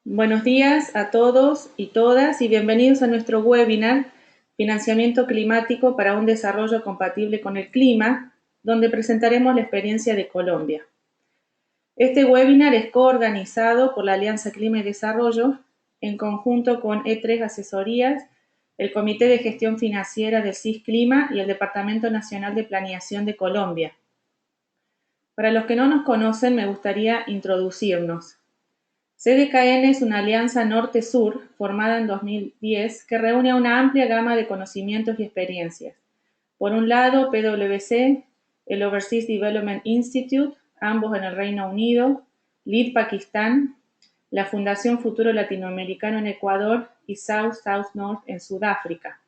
Buenos días a todos y todas y bienvenidos a nuestro webinar Financiamiento Climático para un Desarrollo Compatible con el Clima, donde presentaremos la experiencia de Colombia. Este webinar es coorganizado por la Alianza Clima y Desarrollo en conjunto con E3 Asesorías, el Comité de Gestión Financiera del CIS Clima y el Departamento Nacional de Planeación de Colombia. Para los que no nos conocen, me gustaría introducirnos. CDKN es una alianza norte-sur formada en 2010 que reúne a una amplia gama de conocimientos y experiencias. Por un lado, PwC, el Overseas Development Institute, ambos en el Reino Unido, LEAD Pakistán, la Fundación Futuro Latinoamericano en Ecuador y South North en Sudáfrica.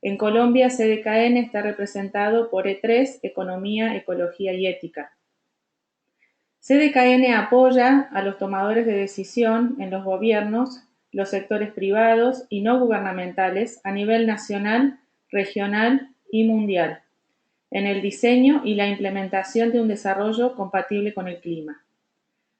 En Colombia, CDKN está representado por E3, Economía, Ecología y Ética. CDKN apoya a los tomadores de decisión en los gobiernos, los sectores privados y no gubernamentales a nivel nacional, regional y mundial, en el diseño y la implementación de un desarrollo compatible con el clima.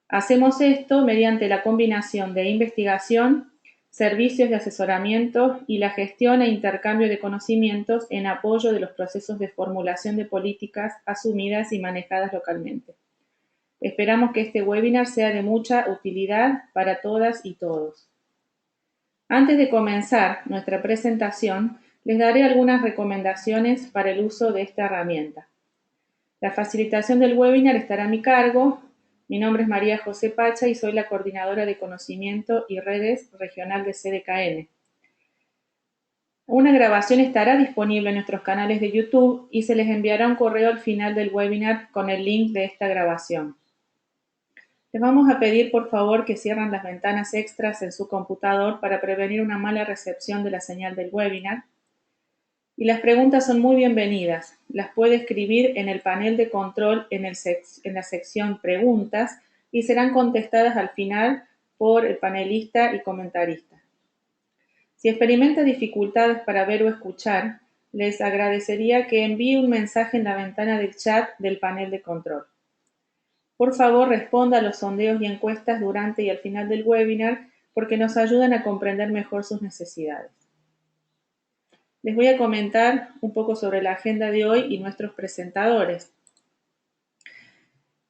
Hacemos esto mediante la combinación de investigación, servicios de asesoramiento y la gestión e intercambio de conocimientos en apoyo de los procesos de formulación de políticas asumidas y manejadas localmente. Esperamos que este webinar sea de mucha utilidad para todas y todos. Antes de comenzar nuestra presentación, les daré algunas recomendaciones para el uso de esta herramienta. La facilitación del webinar estará a mi cargo. Mi nombre es María José Pacha y soy la coordinadora de conocimiento y redes regional de CDKN. Una grabación estará disponible en nuestros canales de YouTube y se les enviará un correo al final del webinar con el link de esta grabación. Les vamos a pedir por favor que cierren las ventanas extras en su computador para prevenir una mala recepción de la señal del webinar. Y las preguntas son muy bienvenidas. Las puede escribir en el panel de control en la sección Preguntas y serán contestadas al final por el panelista y comentarista. Si experimenta dificultades para ver o escuchar, les agradecería que envíe un mensaje en la ventana del chat del panel de control. Por favor, responda a los sondeos y encuestas durante y al final del webinar porque nos ayudan a comprender mejor sus necesidades. Les voy a comentar un poco sobre la agenda de hoy y nuestros presentadores.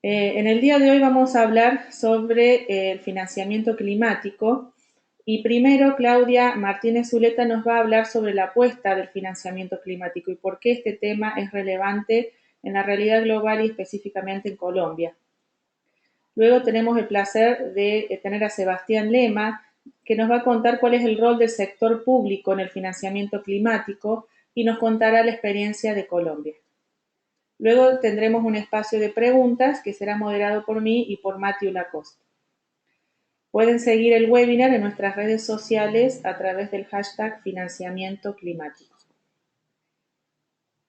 En el día de hoy vamos a hablar sobre el financiamiento climático y primero Claudia Martínez Zuleta nos va a hablar sobre la apuesta del financiamiento climático y por qué este tema es relevante en la realidad global y específicamente en Colombia. Luego tenemos el placer de tener a Sebastián Lema, que nos va a contar cuál es el rol del sector público en el financiamiento climático y nos contará la experiencia de Colombia. Luego tendremos un espacio de preguntas que será moderado por mí y por Matthew Lacoste. Pueden seguir el webinar en nuestras redes sociales a través del hashtag financiamiento climático.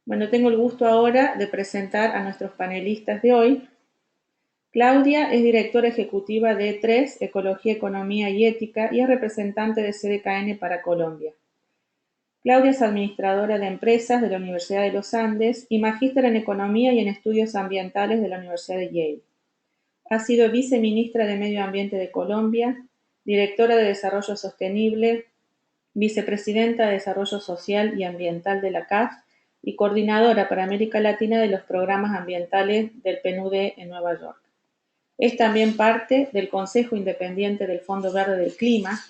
Bueno, tengo el gusto ahora de presentar a nuestros panelistas de hoy. Claudia es directora ejecutiva de E3, Ecología, Economía y Ética, y es representante de CDKN para Colombia. Claudia es administradora de empresas de la Universidad de los Andes y magíster en Economía y en Estudios Ambientales de la Universidad de Yale. Ha sido viceministra de Medio Ambiente de Colombia, directora de Desarrollo Sostenible, vicepresidenta de Desarrollo Social y Ambiental de la CAF y coordinadora para América Latina de los programas ambientales del PNUD en Nueva York. Es también parte del Consejo Independiente del Fondo Verde del Clima.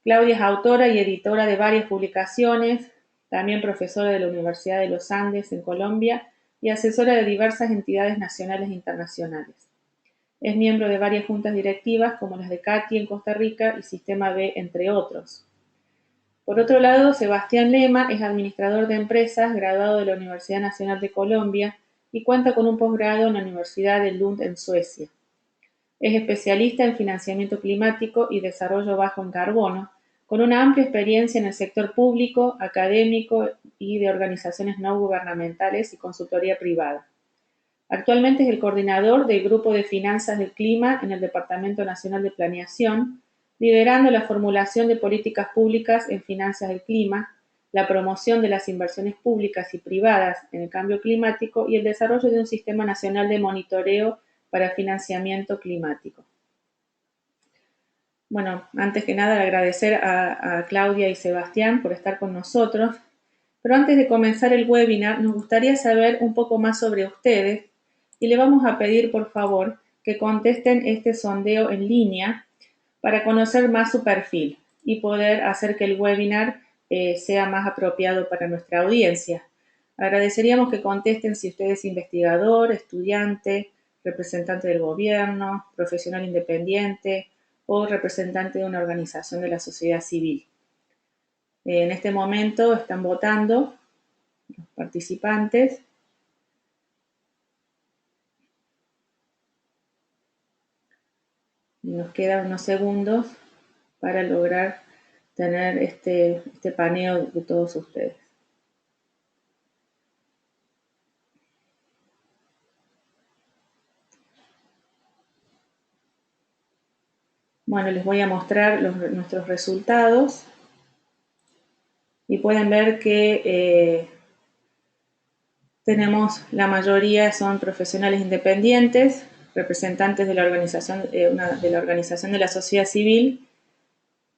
Claudia es autora y editora de varias publicaciones, también profesora de la Universidad de los Andes en Colombia y asesora de diversas entidades nacionales e internacionales. Es miembro de varias juntas directivas como las de CATI en Costa Rica y Sistema B, entre otros. Por otro lado, Sebastián Lema es administrador de empresas, graduado de la Universidad Nacional de Colombia y cuenta con un posgrado en la Universidad de Lund en Suecia. Es especialista en financiamiento climático y desarrollo bajo en carbono, con una amplia experiencia en el sector público, académico y de organizaciones no gubernamentales y consultoría privada. Actualmente es el coordinador del Grupo de Finanzas del Clima en el Departamento Nacional de Planeación, liderando la formulación de políticas públicas en finanzas del clima, la promoción de las inversiones públicas y privadas en el cambio climático y el desarrollo de un sistema nacional de monitoreo para financiamiento climático. Bueno, antes que nada agradecer a Claudia y Sebastián por estar con nosotros, pero antes de comenzar el webinar nos gustaría saber un poco más sobre ustedes y le vamos a pedir por favor que contesten este sondeo en línea para conocer más su perfil y poder hacer que el webinar sea más apropiado para nuestra audiencia. Agradeceríamos que contesten si usted es investigador, estudiante, representante del gobierno, profesional independiente o representante de una organización de la sociedad civil. En este momento están votando los participantes. Y nos quedan unos segundos para lograr tener este paneo de todos ustedes. Bueno, les voy a mostrar nuestros resultados y pueden ver que tenemos, la mayoría son profesionales independientes, representantes de la organización de la sociedad civil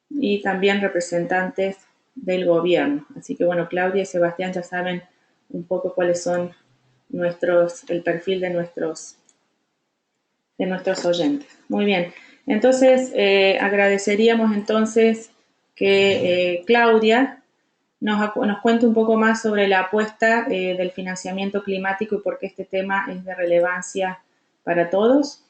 y también representantes del gobierno. Así que bueno, Claudia y Sebastián ya saben un poco cuáles son el perfil de nuestros oyentes. Muy bien, entonces agradeceríamos entonces que Claudia nos cuente un poco más sobre la apuesta del financiamiento climático y por qué este tema es de relevancia para todos.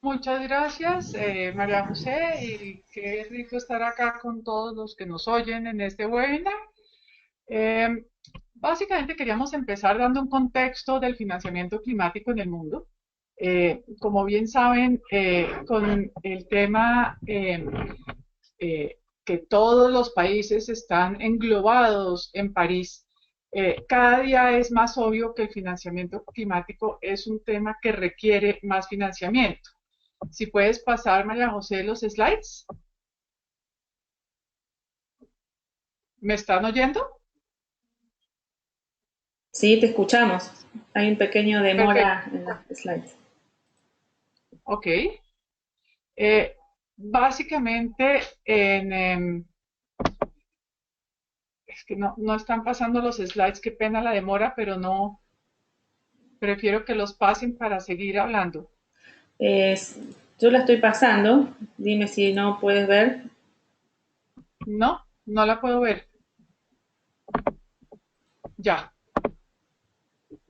Muchas gracias, María José, y qué rico estar acá con todos los que nos oyen en este webinar. Eh, Básicamente queríamos empezar dando un contexto del financiamiento climático en el mundo. Como bien saben, con el tema que todos los países están englobados en París, cada día es más obvio que el financiamiento climático es un tema que requiere más financiamiento. Si puedes pasar, María José, los slides. ¿Me están oyendo? Sí, te escuchamos. Hay un pequeño Perfecto. demora en las slides. Ok. Eh, Básicamente, es que no están pasando los slides, qué pena la demora, pero no, prefiero que los pasen para seguir hablando. Yo la estoy pasando. Dime si no puedes ver. No, no la puedo ver. Ya.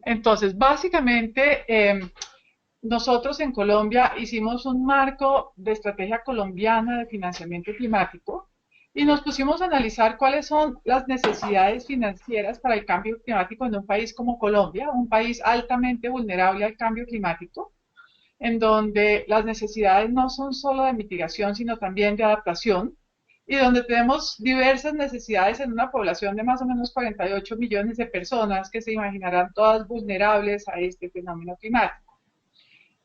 Entonces, básicamente, nosotros en Colombia hicimos un marco de estrategia colombiana de financiamiento climático y nos pusimos a analizar cuáles son las necesidades financieras para el cambio climático en un país como Colombia, un país altamente vulnerable al cambio climático, en donde las necesidades no son solo de mitigación, sino también de adaptación, y donde tenemos diversas necesidades en una población de más o menos 48 millones de personas que se imaginarán todas vulnerables a este fenómeno climático.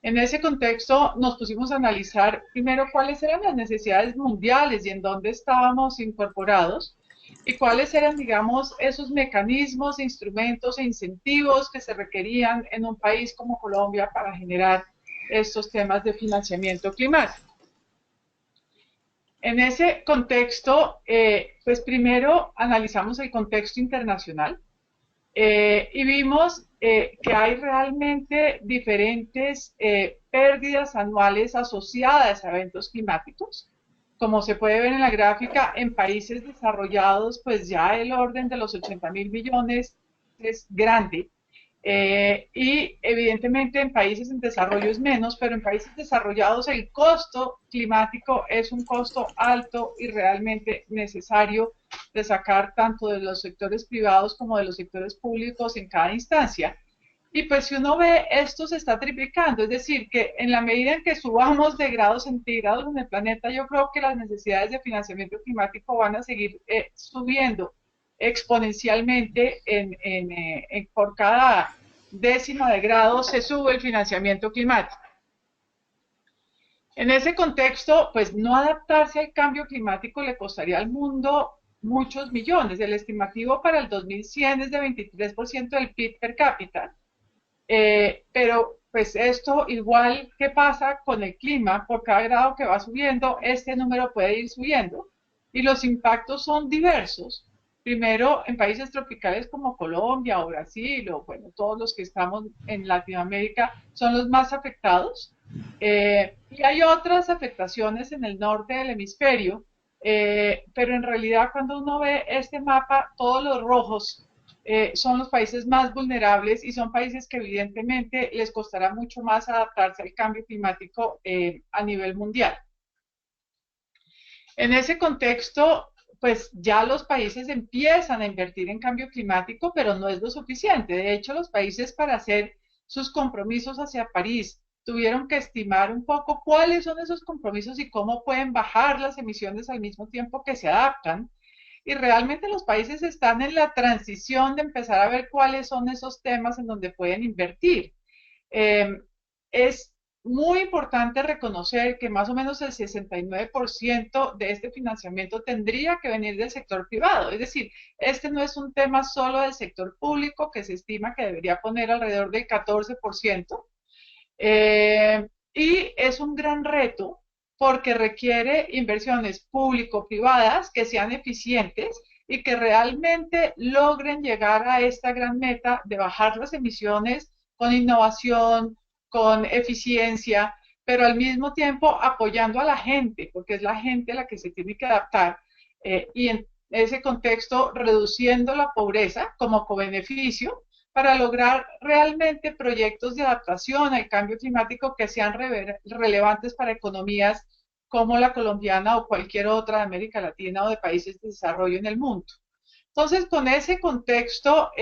En ese contexto nos pusimos a analizar primero cuáles eran las necesidades mundiales y en dónde estábamos incorporados y cuáles eran, digamos, esos mecanismos, instrumentos e incentivos que se requerían en un país como Colombia para generar estos temas de financiamiento climático. En ese contexto, pues primero analizamos el contexto internacional, y vimos que hay realmente diferentes pérdidas anuales asociadas a eventos climáticos. Como se puede ver en la gráfica, en países desarrollados, pues ya el orden de los 80.000 millones es grande. Y evidentemente en países en desarrollo es menos, pero en países desarrollados el costo climático es un costo alto y realmente necesario de sacar tanto de los sectores privados como de los sectores públicos en cada instancia. Y pues si uno ve, esto se está triplicando, es decir, que en la medida en que subamos de grados centígrados en el planeta, yo creo que las necesidades de financiamiento climático van a seguir subiendo exponencialmente por cada décima de grado se sube el financiamiento climático. En ese contexto, pues no adaptarse al cambio climático le costaría al mundo muchos millones. El estimativo para el 2100 es de 23% del PIB per cápita, pero pues esto igual que pasa con el clima, por cada grado que va subiendo, este número puede ir subiendo y los impactos son diversos. Primero, en países tropicales como Colombia o Brasil o bueno, todos los que estamos en Latinoamérica son los más afectados. Y hay otras afectaciones en el norte del hemisferio, pero en realidad cuando uno ve este mapa, todos los rojos son los países más vulnerables y son países que evidentemente les costará mucho más adaptarse al cambio climático a nivel mundial. En ese contexto, pues ya los países empiezan a invertir en cambio climático, pero no es lo suficiente. De hecho, los países para hacer sus compromisos hacia París tuvieron que estimar un poco cuáles son esos compromisos y cómo pueden bajar las emisiones al mismo tiempo que se adaptan. Y realmente los países están en la transición de empezar a ver cuáles son esos temas en donde pueden invertir. Eh, es muy importante reconocer que más o menos el 69% de este financiamiento tendría que venir del sector privado. Es decir, este no es un tema solo del sector público, que se estima que debería poner alrededor del 14%. Y es un gran reto porque requiere inversiones público-privadas que sean eficientes y que realmente logren llegar a esta gran meta de bajar las emisiones con innovación, con eficiencia, pero al mismo tiempo apoyando a la gente, porque es la gente la que se tiene que adaptar y en ese contexto reduciendo la pobreza como cobeneficio para lograr realmente proyectos de adaptación al cambio climático que sean relevantes para economías como la colombiana o cualquier otra de América Latina o de países de desarrollo en el mundo. Entonces, con ese contexto,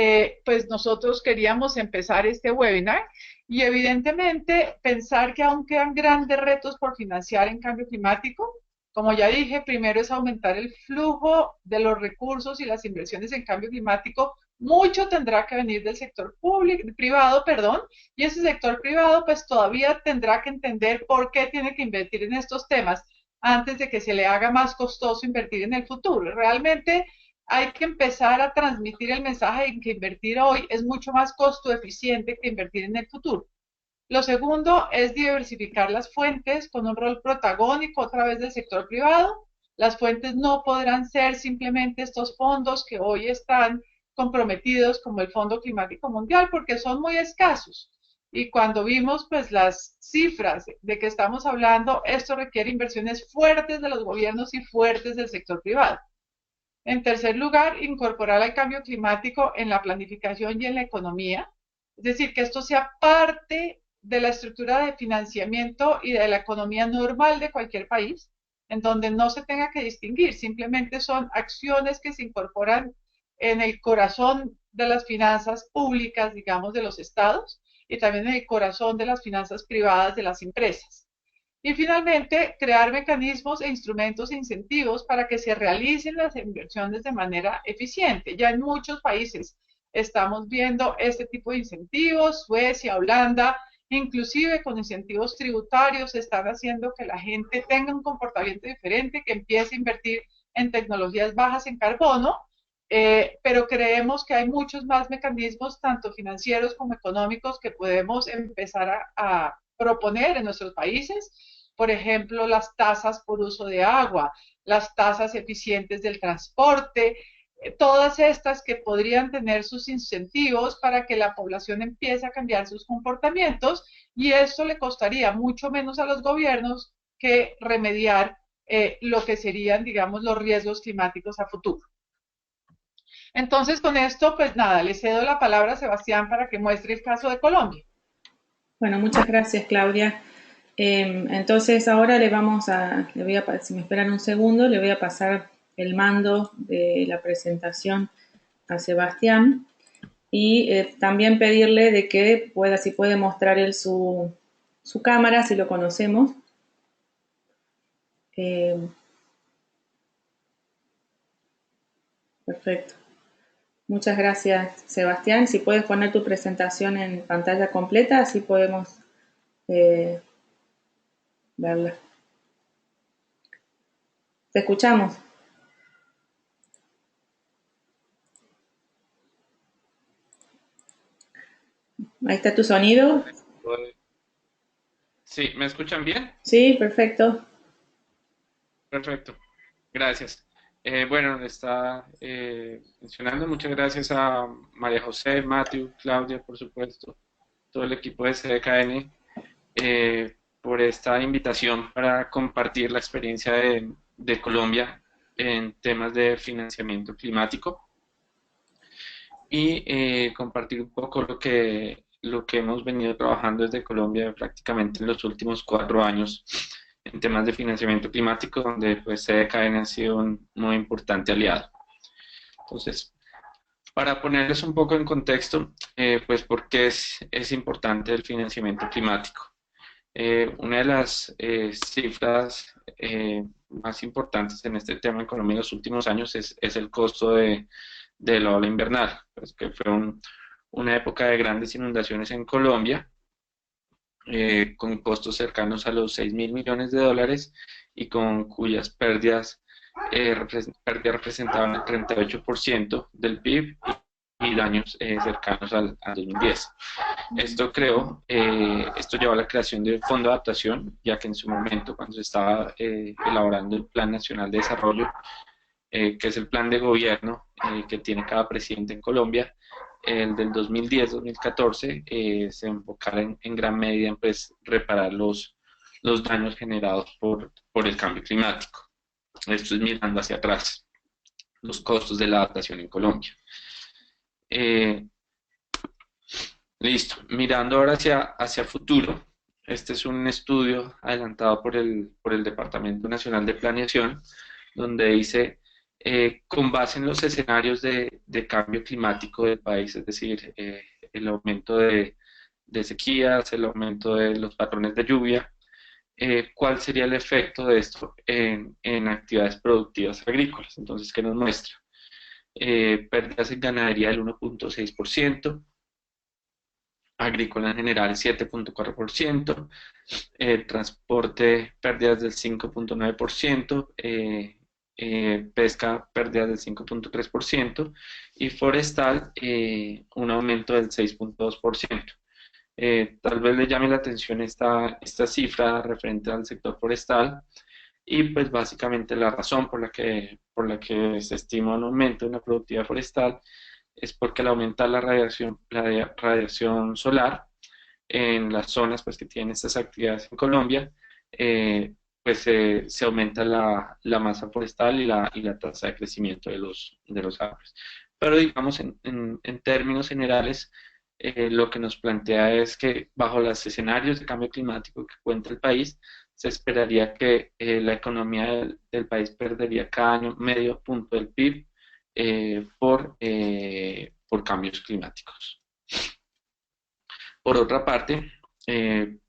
pues nosotros queríamos empezar este webinar y evidentemente pensar que aún quedan grandes retos por financiar en cambio climático. Como ya dije, primero es aumentar el flujo de los recursos y las inversiones en cambio climático. Mucho tendrá que venir del sector público, privado, perdón, y ese sector privado pues todavía tendrá que entender por qué tiene que invertir en estos temas antes de que se le haga más costoso invertir en el futuro. Realmente hay que empezar a transmitir el mensaje de que invertir hoy es mucho más costo eficiente que invertir en el futuro. Lo segundo es diversificar las fuentes con un rol protagónico a través del sector privado. Las fuentes no podrán ser simplemente estos fondos que hoy están comprometidos como el Fondo Climático Mundial porque son muy escasos. Y cuando vimos pues las cifras de que estamos hablando, esto requiere inversiones fuertes de los gobiernos y fuertes del sector privado. En tercer lugar, incorporar el cambio climático en la planificación y en la economía. Es decir, que esto sea parte de la estructura de financiamiento y de la economía normal de cualquier país, en donde no se tenga que distinguir, simplemente son acciones que se incorporan en el corazón de las finanzas públicas, digamos, de los estados y también en el corazón de las finanzas privadas de las empresas. Y finalmente, crear mecanismos e instrumentos e incentivos para que se realicen las inversiones de manera eficiente. Ya en muchos países estamos viendo este tipo de incentivos, Suecia, Holanda, inclusive con incentivos tributarios, están haciendo que la gente tenga un comportamiento diferente, que empiece a invertir en tecnologías bajas en carbono, pero creemos que hay muchos más mecanismos, tanto financieros como económicos, que podemos empezar a proponer en nuestros países. Por ejemplo, las tasas por uso de agua, las tasas eficientes del transporte, todas estas que podrían tener sus incentivos para que la población empiece a cambiar sus comportamientos y esto le costaría mucho menos a los gobiernos que remediar lo que serían, digamos, los riesgos climáticos a futuro. Entonces, con esto, pues nada, le cedo la palabra a Sebastián para que muestre el caso de Colombia. Bueno, muchas gracias, Claudia. Entonces ahora le voy a, si me esperan un segundo, le voy a pasar el mando de la presentación a Sebastián y también pedirle de que pueda, si puede mostrar él su cámara, si lo conocemos. Perfecto. Muchas gracias, Sebastián. Si puedes poner tu presentación en pantalla completa, así podemos verla. Te escuchamos. Ahí está tu sonido. Sí, ¿me escuchan bien? Sí, perfecto. Perfecto, gracias. Bueno, está mencionando, muchas gracias a María José, Matthew, Claudia, por supuesto, todo el equipo de CDKN por esta invitación para compartir la experiencia de Colombia en temas de financiamiento climático y compartir un poco lo que hemos venido trabajando desde Colombia prácticamente en los últimos 4 años en temas de financiamiento climático, donde pues CDKN ha sido un muy importante aliado. Entonces, para ponerles un poco en contexto, pues por qué es importante el financiamiento climático. Una de las cifras más importantes en este tema en Colombia en los últimos años es el costo de la ola invernal, pues que fue una época de grandes inundaciones en Colombia, con costos cercanos a los 6.000 millones de dólares y con cuyas pérdidas representaban el 38% del PIB y daños cercanos al 2010. Esto llevó a la creación de un fondo de adaptación, ya que en su momento, cuando se estaba elaborando el Plan Nacional de Desarrollo, que es el plan de gobierno que tiene cada presidente en Colombia, el del 2010-2014, se enfocara en gran medida en pues, reparar los daños generados por el cambio climático. Esto es mirando hacia atrás, los costos de la adaptación en Colombia. Eh, Listo, mirando ahora hacia futuro, este es un estudio adelantado por el Departamento Nacional de Planeación, donde dice, con base en los escenarios de cambio climático del país, es decir, el aumento de sequías, el aumento de los patrones de lluvia, ¿cuál sería el efecto de esto en actividades productivas agrícolas? Entonces, ¿qué nos muestra? Pérdidas en ganadería del 1,6%, agrícola en general 7,4%, transporte pérdidas del 5,9%, pesca pérdidas del 5,3% y forestal un aumento del 6,2%. Tal vez le llame la atención esta cifra referente al sector forestal y pues básicamente la razón por la que se estima un aumento en la productividad forestal es porque al aumentar la radiación solar en las zonas pues, que tienen estas actividades en Colombia, pues se aumenta la masa forestal y la tasa de crecimiento de los árboles. Pero digamos, en términos generales, lo que nos plantea es que bajo los escenarios de cambio climático que cuenta el país, se esperaría que la economía del país perdería cada año medio punto del PIB por cambios climáticos. Por otra parte,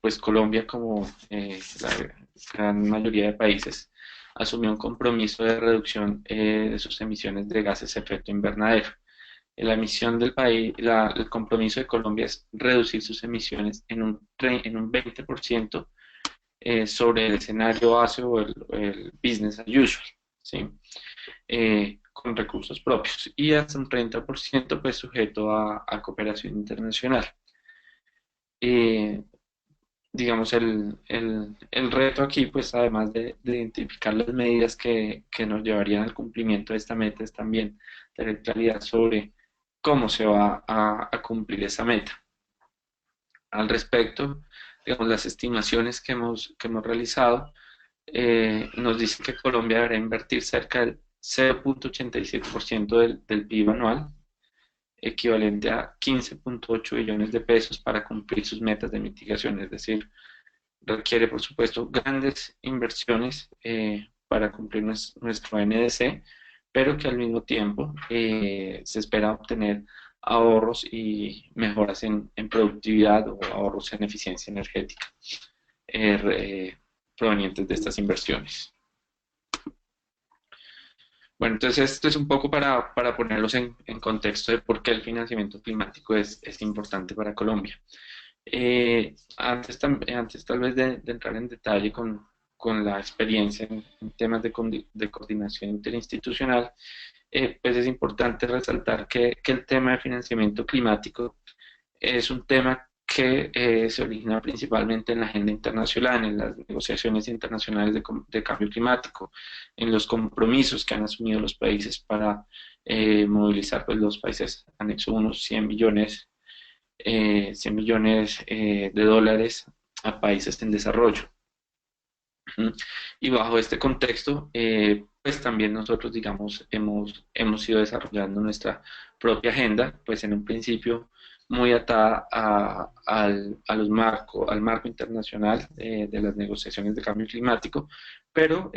pues Colombia, como la gran mayoría de países, asumió un compromiso de reducción de sus emisiones de gases de efecto invernadero. La emisión del país, el compromiso de Colombia es reducir sus emisiones en un 20% sobre el escenario base o el business as usual, ¿sí? Con recursos propios y hasta un 30% pues sujeto a cooperación internacional. Eh, digamos, el reto aquí, pues además de identificar las medidas que nos llevarían al cumplimiento de esta meta, es también tener claridad sobre cómo se va a cumplir esa meta. Al respecto, digamos, las estimaciones que hemos realizado nos dicen que Colombia deberá invertir cerca del 0,87% del PIB anual, equivalente a 15,8 billones de pesos para cumplir sus metas de mitigación, es decir, requiere, por supuesto, grandes inversiones para cumplir nuestro NDC, pero que al mismo tiempo se espera obtener ahorros y mejoras en productividad o ahorros en eficiencia energética provenientes de estas inversiones. Bueno, entonces esto es un poco para ponerlos en contexto de por qué el financiamiento climático es importante para Colombia. Antes tal vez de entrar en detalle con la experiencia en temas de coordinación interinstitucional, pues es importante resaltar que el tema de financiamiento climático es un tema que se origina principalmente en la agenda internacional, en las negociaciones internacionales de cambio climático, en los compromisos que han asumido los países para movilizar, pues los países han hecho unos 100 millones de dólares a países en desarrollo. Y bajo este contexto, pues también nosotros, digamos, hemos ido desarrollando nuestra propia agenda, pues en un principio muy atada al marco internacional de las negociaciones de cambio climático, pero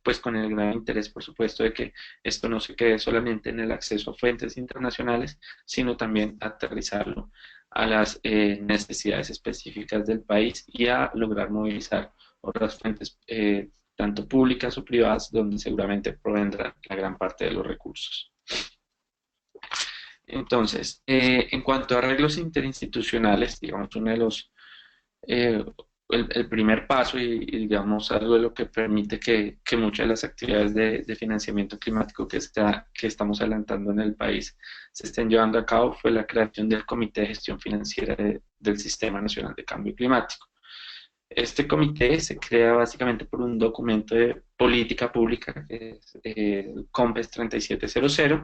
pues con el gran interés, por supuesto, de que esto no se quede solamente en el acceso a fuentes internacionales, sino también aterrizarlo a las necesidades específicas del país y a lograr movilizar otras fuentes, tanto públicas o privadas, donde seguramente provendrán la gran parte de los recursos. Entonces, en cuanto a arreglos interinstitucionales, digamos, uno de los, el primer paso y, digamos, algo de lo que permite que muchas de las actividades de financiamiento climático que estamos adelantando en el país se estén llevando a cabo fue la creación del Comité de Gestión Financiera del Sistema Nacional de Cambio Climático. Este comité se crea básicamente por un documento de política pública, que es el COMPES 3700,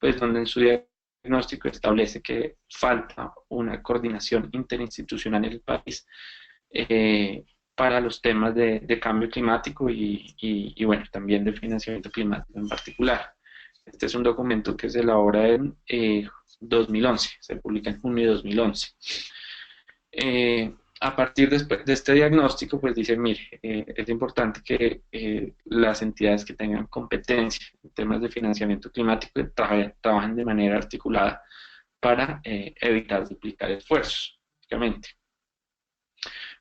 pues donde en su diagnóstico establece que falta una coordinación interinstitucional en el país para los temas de cambio climático y bueno, también de financiamiento climático en particular. Este es un documento que se elabora en 2011, se publica en junio de 2011. A partir de este diagnóstico, pues dice, mire, es importante que las entidades que tengan competencia en temas de financiamiento climático trabajen de manera articulada para evitar duplicar esfuerzos, básicamente.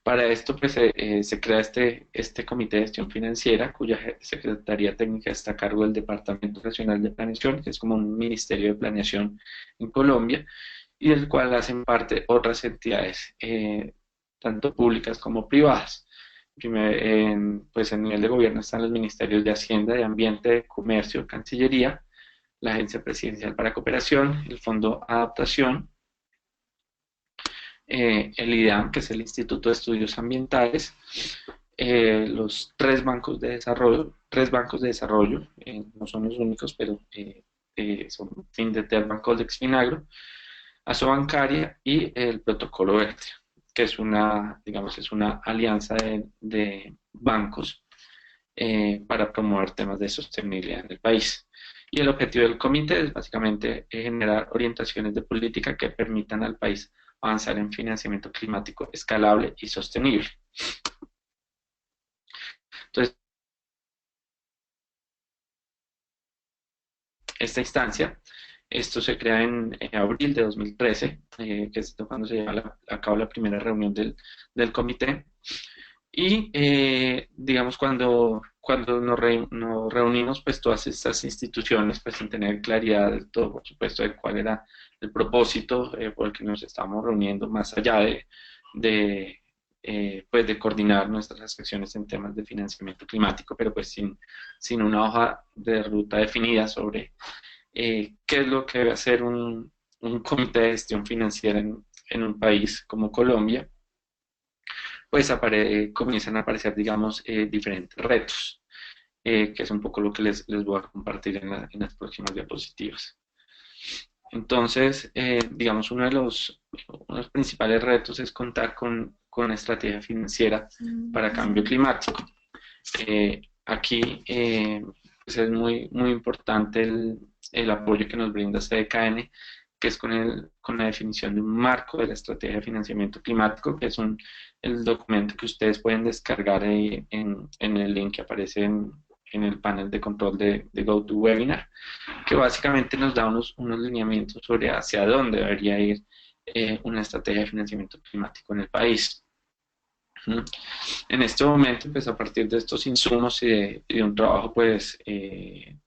Para esto, pues, se crea este Comité de Gestión Financiera, cuya Secretaría Técnica está a cargo del Departamento Nacional de Planeación, que es como un ministerio de planeación en Colombia, y del cual hacen parte otras entidades, tanto públicas como privadas. Pues en nivel de gobierno están los ministerios de Hacienda, de Ambiente, de Comercio, Cancillería, la Agencia Presidencial para Cooperación, el Fondo Adaptación, el IDEAM, que es el Instituto de Estudios Ambientales, los tres bancos de desarrollo, no son los únicos, pero son Findeter, Coldex, Finagro, Asobancaria y el Protocolo Verde, que es digamos, es una alianza de bancos para promover temas de sostenibilidad en el país. Y el objetivo del comité es básicamente generar orientaciones de política que permitan al país avanzar en financiamiento climático escalable y sostenible. Entonces, esta instancia, esto se crea en abril de 2013, que es cuando se lleva a cabo la primera reunión del comité. Y digamos, cuando nos reunimos, pues todas estas instituciones, pues sin tener claridad del todo, por supuesto, de cuál era el propósito por el que nos estábamos reuniendo, más allá pues de coordinar nuestras acciones en temas de financiamiento climático, pero pues sin una hoja de ruta definida sobre qué es lo que debe hacer un comité de gestión financiera en un país como Colombia, pues comienzan a aparecer, digamos, diferentes retos, que es un poco lo que les voy a compartir en las próximas diapositivas. Entonces, digamos, uno de los principales retos es contar con una estrategia financiera para cambio climático. Aquí pues es muy importante el apoyo que nos brinda CDKN, que es con la definición de un marco de la estrategia de financiamiento climático, que es el documento que ustedes pueden descargar ahí en el link que aparece en el panel de control de GoToWebinar, que básicamente nos da unos lineamientos sobre hacia dónde debería ir una estrategia de financiamiento climático en el país. En este momento, pues a partir de estos insumos y de un trabajo pues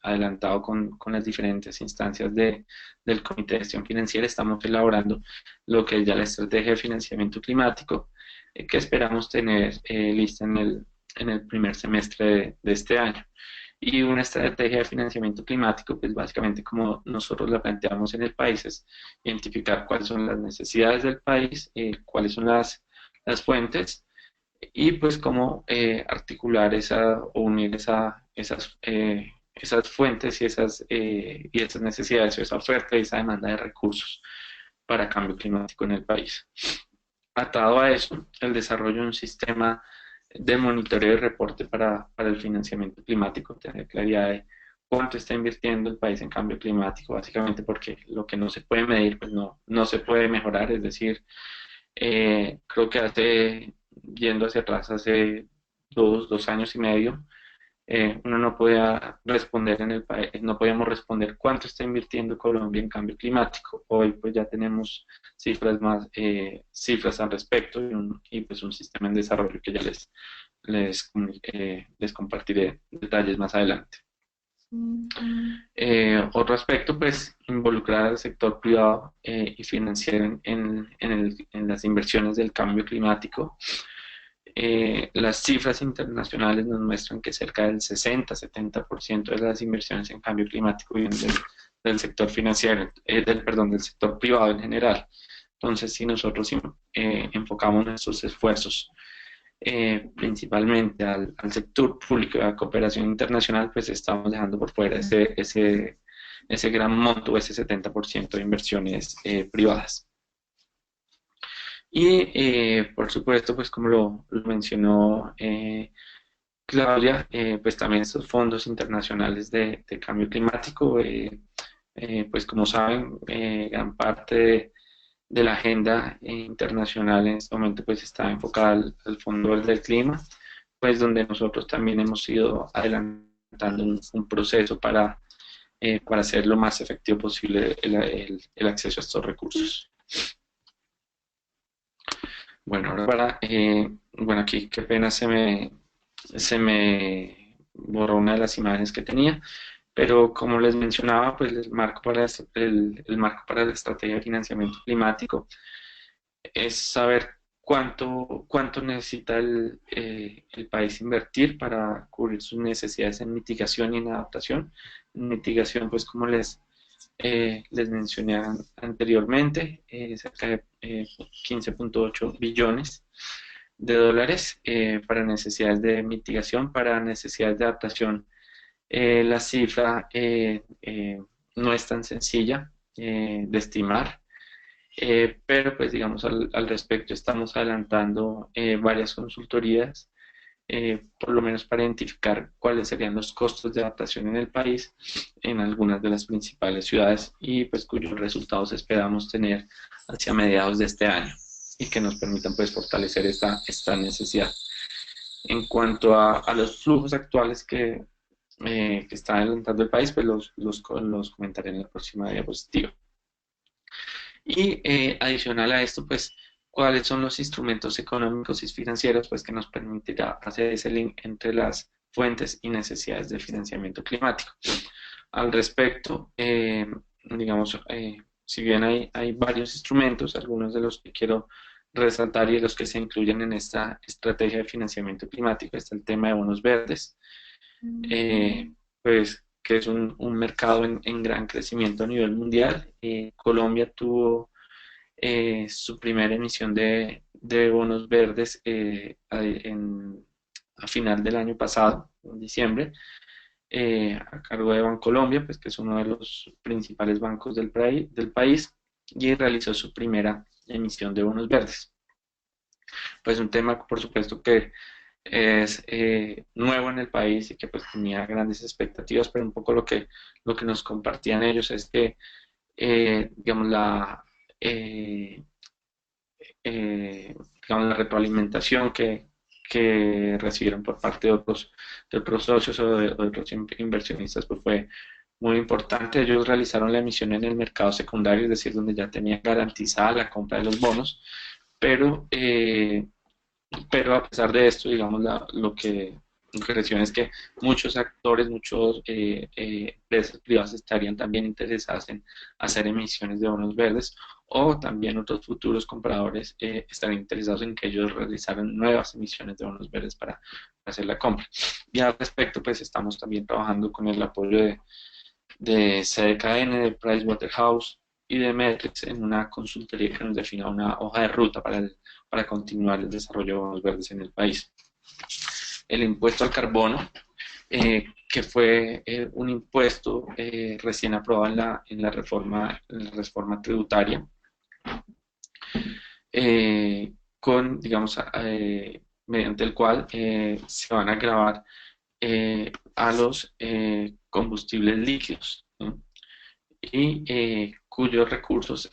adelantado con las diferentes instancias del Comité de Gestión Financiera, estamos elaborando lo que es ya la estrategia de financiamiento climático que esperamos tener lista en el primer semestre de este año. Y una estrategia de financiamiento climático, pues básicamente como nosotros la planteamos en el país, es identificar cuáles son las necesidades del país, cuáles son las fuentes y pues cómo articular o unir esas fuentes y esas necesidades, o esa oferta y esa demanda de recursos para cambio climático en el país. Atado a eso, el desarrollo de un sistema de monitoreo y reporte para el financiamiento climático, tener claridad de cuánto está invirtiendo el país en cambio climático, básicamente porque lo que no se puede medir, pues no se puede mejorar, es decir, creo que yendo hacia atrás, hace 2 años y medio, uno no podía responder en el país, no podíamos responder cuánto está invirtiendo Colombia en cambio climático. Hoy pues ya tenemos cifras al respecto y pues un sistema en desarrollo que ya les compartiré detalles más adelante. Otro aspecto, pues, involucrar al sector privado y financiero en las inversiones del cambio climático. Las cifras internacionales nos muestran que cerca del 60-70% de las inversiones en cambio climático vienen del sector financiero, del sector privado en general. Entonces, si nosotros enfocamos nuestros esfuerzos principalmente al sector público y a la cooperación internacional, pues estamos dejando por fuera ese gran monto, ese 70% de inversiones privadas. Y por supuesto, pues como lo mencionó Claudia, pues también estos fondos internacionales de cambio climático, pues como saben, gran parte de la agenda internacional en este momento pues está enfocada al Fondo del Clima, pues donde nosotros también hemos ido adelantando un proceso para hacer lo más efectivo posible el acceso a estos recursos. Bueno, ahora bueno, aquí qué pena se me borró una de las imágenes que tenía, pero como les mencionaba, pues el marco para la estrategia de financiamiento climático es saber cuánto necesita el país invertir para cubrir sus necesidades en mitigación y en adaptación. En mitigación, pues como les mencioné anteriormente, cerca de 15.8 billones de dólares para necesidades de mitigación, para necesidades de adaptación. La cifra no es tan sencilla de estimar, pero pues digamos al respecto estamos adelantando varias consultorías, por lo menos para identificar cuáles serían los costos de adaptación en el país, en algunas de las principales ciudades y pues cuyos resultados esperamos tener hacia mediados de este año y que nos permitan pues fortalecer esta necesidad. En cuanto a los flujos actuales que está adelantando el país, pues los comentaré en la próxima diapositiva. Y adicional a esto, pues, cuáles son los instrumentos económicos y financieros pues, que nos permitirá hacer ese link entre las fuentes y necesidades de financiamiento climático. Al respecto, digamos, si bien hay varios instrumentos, algunos de los que quiero resaltar y de los que se incluyen en esta estrategia de financiamiento climático, está el tema de bonos verdes, pues que es un mercado en gran crecimiento a nivel mundial. Colombia tuvo su primera emisión de bonos verdes a final del año pasado, en diciembre, a cargo de Bancolombia, pues, que es uno de los principales bancos del país, y realizó su primera emisión de bonos verdes. Pues un tema, por supuesto, que es nuevo en el país y que pues tenía grandes expectativas, pero un poco lo que nos compartían ellos es que, digamos, digamos, la retroalimentación que recibieron por parte de otros socios o de otros inversionistas pues fue muy importante. Ellos realizaron la emisión en el mercado secundario, es decir, donde ya tenían garantizada la compra de los bonos, pero a pesar de esto, digamos, lo que reciben es que muchos actores, muchos empresas privadas estarían también interesadas en hacer emisiones de bonos verdes o también otros futuros compradores están interesados en que ellos realizaran nuevas emisiones de bonos verdes para hacer la compra. Y al respecto, pues estamos también trabajando con el apoyo de CDKN, de Pricewaterhouse y de Metrics en una consultoría que nos defina una hoja de ruta para continuar el desarrollo de bonos verdes en el país. El impuesto al carbono, que fue un impuesto recién aprobado en la reforma tributaria, digamos, mediante el cual se van a gravar a los combustibles líquidos, ¿no? Y cuyos recursos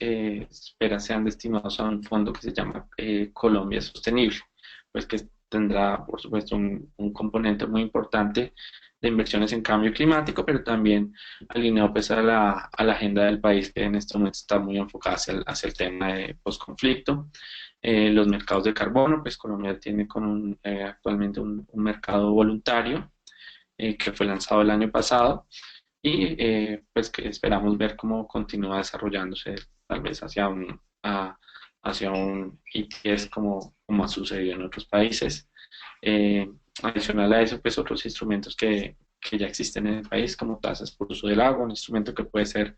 sean destinados a un fondo que se llama Colombia Sostenible, pues que tendrá, por supuesto, un componente muy importante de inversiones en cambio climático, pero también alineado pues, a la agenda del país, que en este momento está muy enfocada hacia el tema de posconflicto. Los mercados de carbono, pues Colombia tiene actualmente un mercado voluntario que fue lanzado el año pasado, y pues que esperamos ver cómo continúa desarrollándose tal vez hacia un ETS como ha sucedido en otros países. Adicional a eso, pues otros instrumentos que ya existen en el país, como tasas por uso del agua, un instrumento que puede ser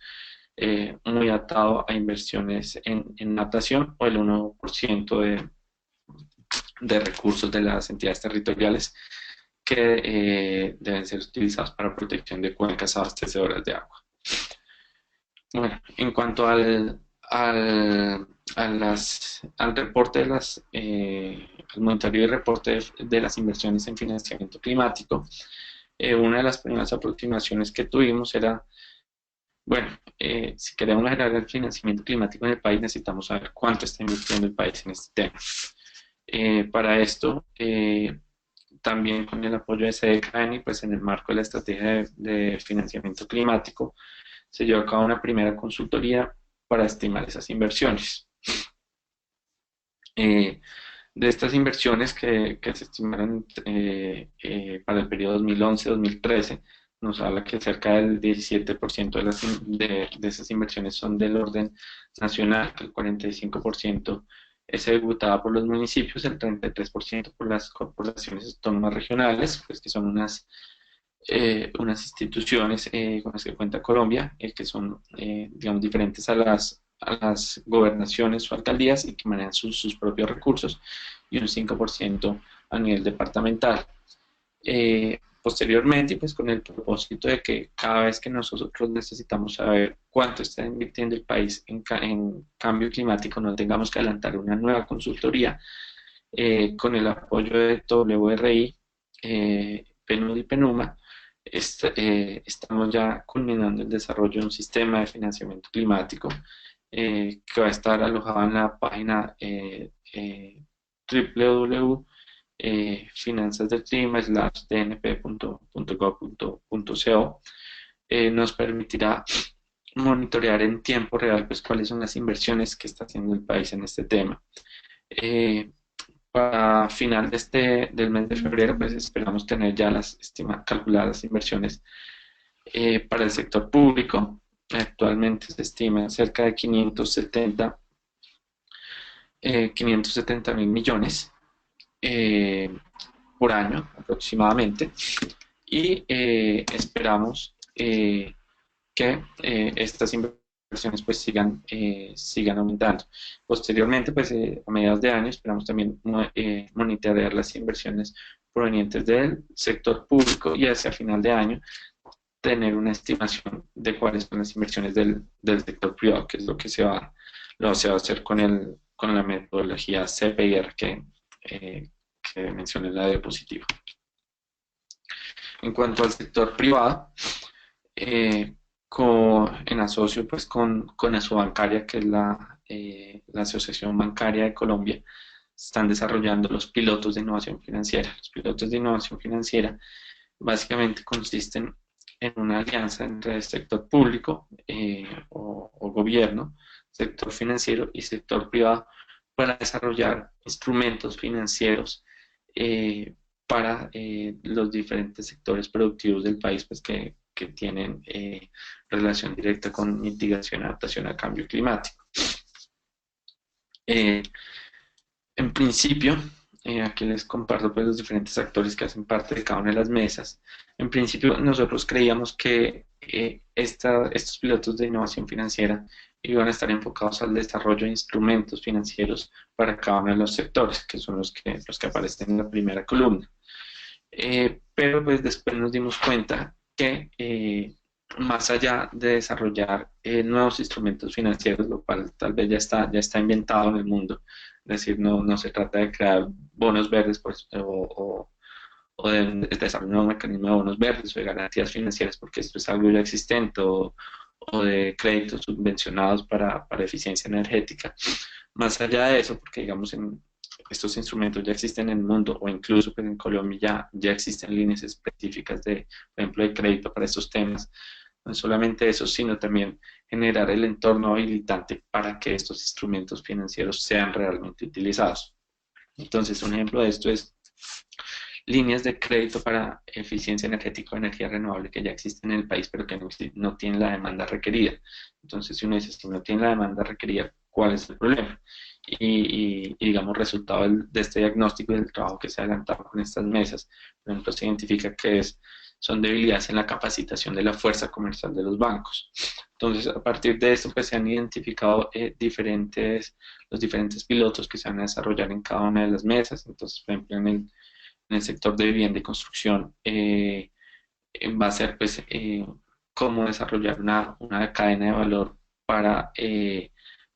muy atado a inversiones en natación, o el 1% de recursos de las entidades territoriales que deben ser utilizados para protección de cuencas abastecedoras de agua. Bueno, en cuanto al reporte al monitoreo y reporte de las inversiones en financiamiento climático, una de las primeras aproximaciones que tuvimos era, bueno, si queremos generar el financiamiento climático en el país, necesitamos saber cuánto está invirtiendo el país en este tema. Para esto, también con el apoyo de CDKN, pues en el marco de la estrategia de financiamiento climático, se llevó a cabo una primera consultoría para estimar esas inversiones. De estas inversiones que se estimaron para el periodo 2011-2013, nos habla que cerca del 17% de esas inversiones son del orden nacional, el 45% es ejecutada por los municipios, el 33% por las corporaciones autónomas regionales, pues que son unas instituciones con las que cuenta Colombia, que son, digamos, diferentes a las gobernaciones o alcaldías, y que manejan sus propios recursos, y un 5% a nivel departamental. Posteriormente, pues con el propósito de que cada vez que nosotros necesitamos saber cuánto está invirtiendo el país en cambio climático, no tengamos que adelantar una nueva consultoría, con el apoyo de WRI, PNUD y PENUMA, estamos ya culminando el desarrollo de un sistema de financiamiento climático que va a estar alojado en la página www.finanzasdelclima.dnp.gov.co. Nos permitirá monitorear en tiempo real pues cuáles son las inversiones que está haciendo el país en este tema. Para final del mes de febrero, pues esperamos tener ya las calculadas inversiones para el sector público. Actualmente se estima cerca de 570 mil millones por año aproximadamente, y esperamos que estas inversiones pues sigan aumentando. Posteriormente, pues a mediados de año esperamos también monitorear las inversiones provenientes del sector público, y hacia final de año tener una estimación de cuáles son las inversiones del sector privado, que es lo que se va a hacer con la metodología CPIR que mencioné en la diapositiva. En cuanto al sector privado, en asocio pues con Asobancaria, que es la Asociación Bancaria de Colombia, están desarrollando los pilotos de innovación financiera. Los pilotos de innovación financiera básicamente consisten en una alianza entre el sector público o gobierno, sector financiero y sector privado, para desarrollar instrumentos financieros para los diferentes sectores productivos del país, pues que tienen relación directa con mitigación y adaptación al cambio climático. Eh, en principio, aquí les comparto pues, los diferentes actores que hacen parte de cada una de las mesas. En principio, nosotros creíamos que estos pilotos de innovación financiera iban a estar enfocados al desarrollo de instrumentos financieros para cada uno de los sectores, que son los que aparecen en la primera columna. Pero pues después nos dimos cuenta que más allá de desarrollar nuevos instrumentos financieros, lo cual tal vez ya está inventado en el mundo, es decir, no se trata de crear bonos verdes o de desarrollar un nuevo mecanismo de bonos verdes o de garantías financieras, porque esto es algo ya existente, o de créditos subvencionados para eficiencia energética. Más allá de eso, porque digamos estos instrumentos ya existen en el mundo o incluso pues, en Colombia ya existen líneas específicas por ejemplo, de crédito para estos temas. No solamente eso, sino también generar el entorno habilitante para que estos instrumentos financieros sean realmente utilizados. Entonces, un ejemplo de esto es líneas de crédito para eficiencia energética o energía renovable que ya existen en el país, pero que no tienen la demanda requerida. Entonces, si uno dice, si no tiene la demanda requerida, ¿cuál es el problema? Y digamos, resultado de este diagnóstico y del trabajo que se ha adelantado con estas mesas, por ejemplo, se identifica que son debilidades en la capacitación de la fuerza comercial de los bancos. Entonces, a partir de esto, pues se han identificado los diferentes pilotos que se van a desarrollar en cada una de las mesas. Entonces, por ejemplo, en el sector de vivienda y construcción, va a ser pues cómo desarrollar una cadena de valor para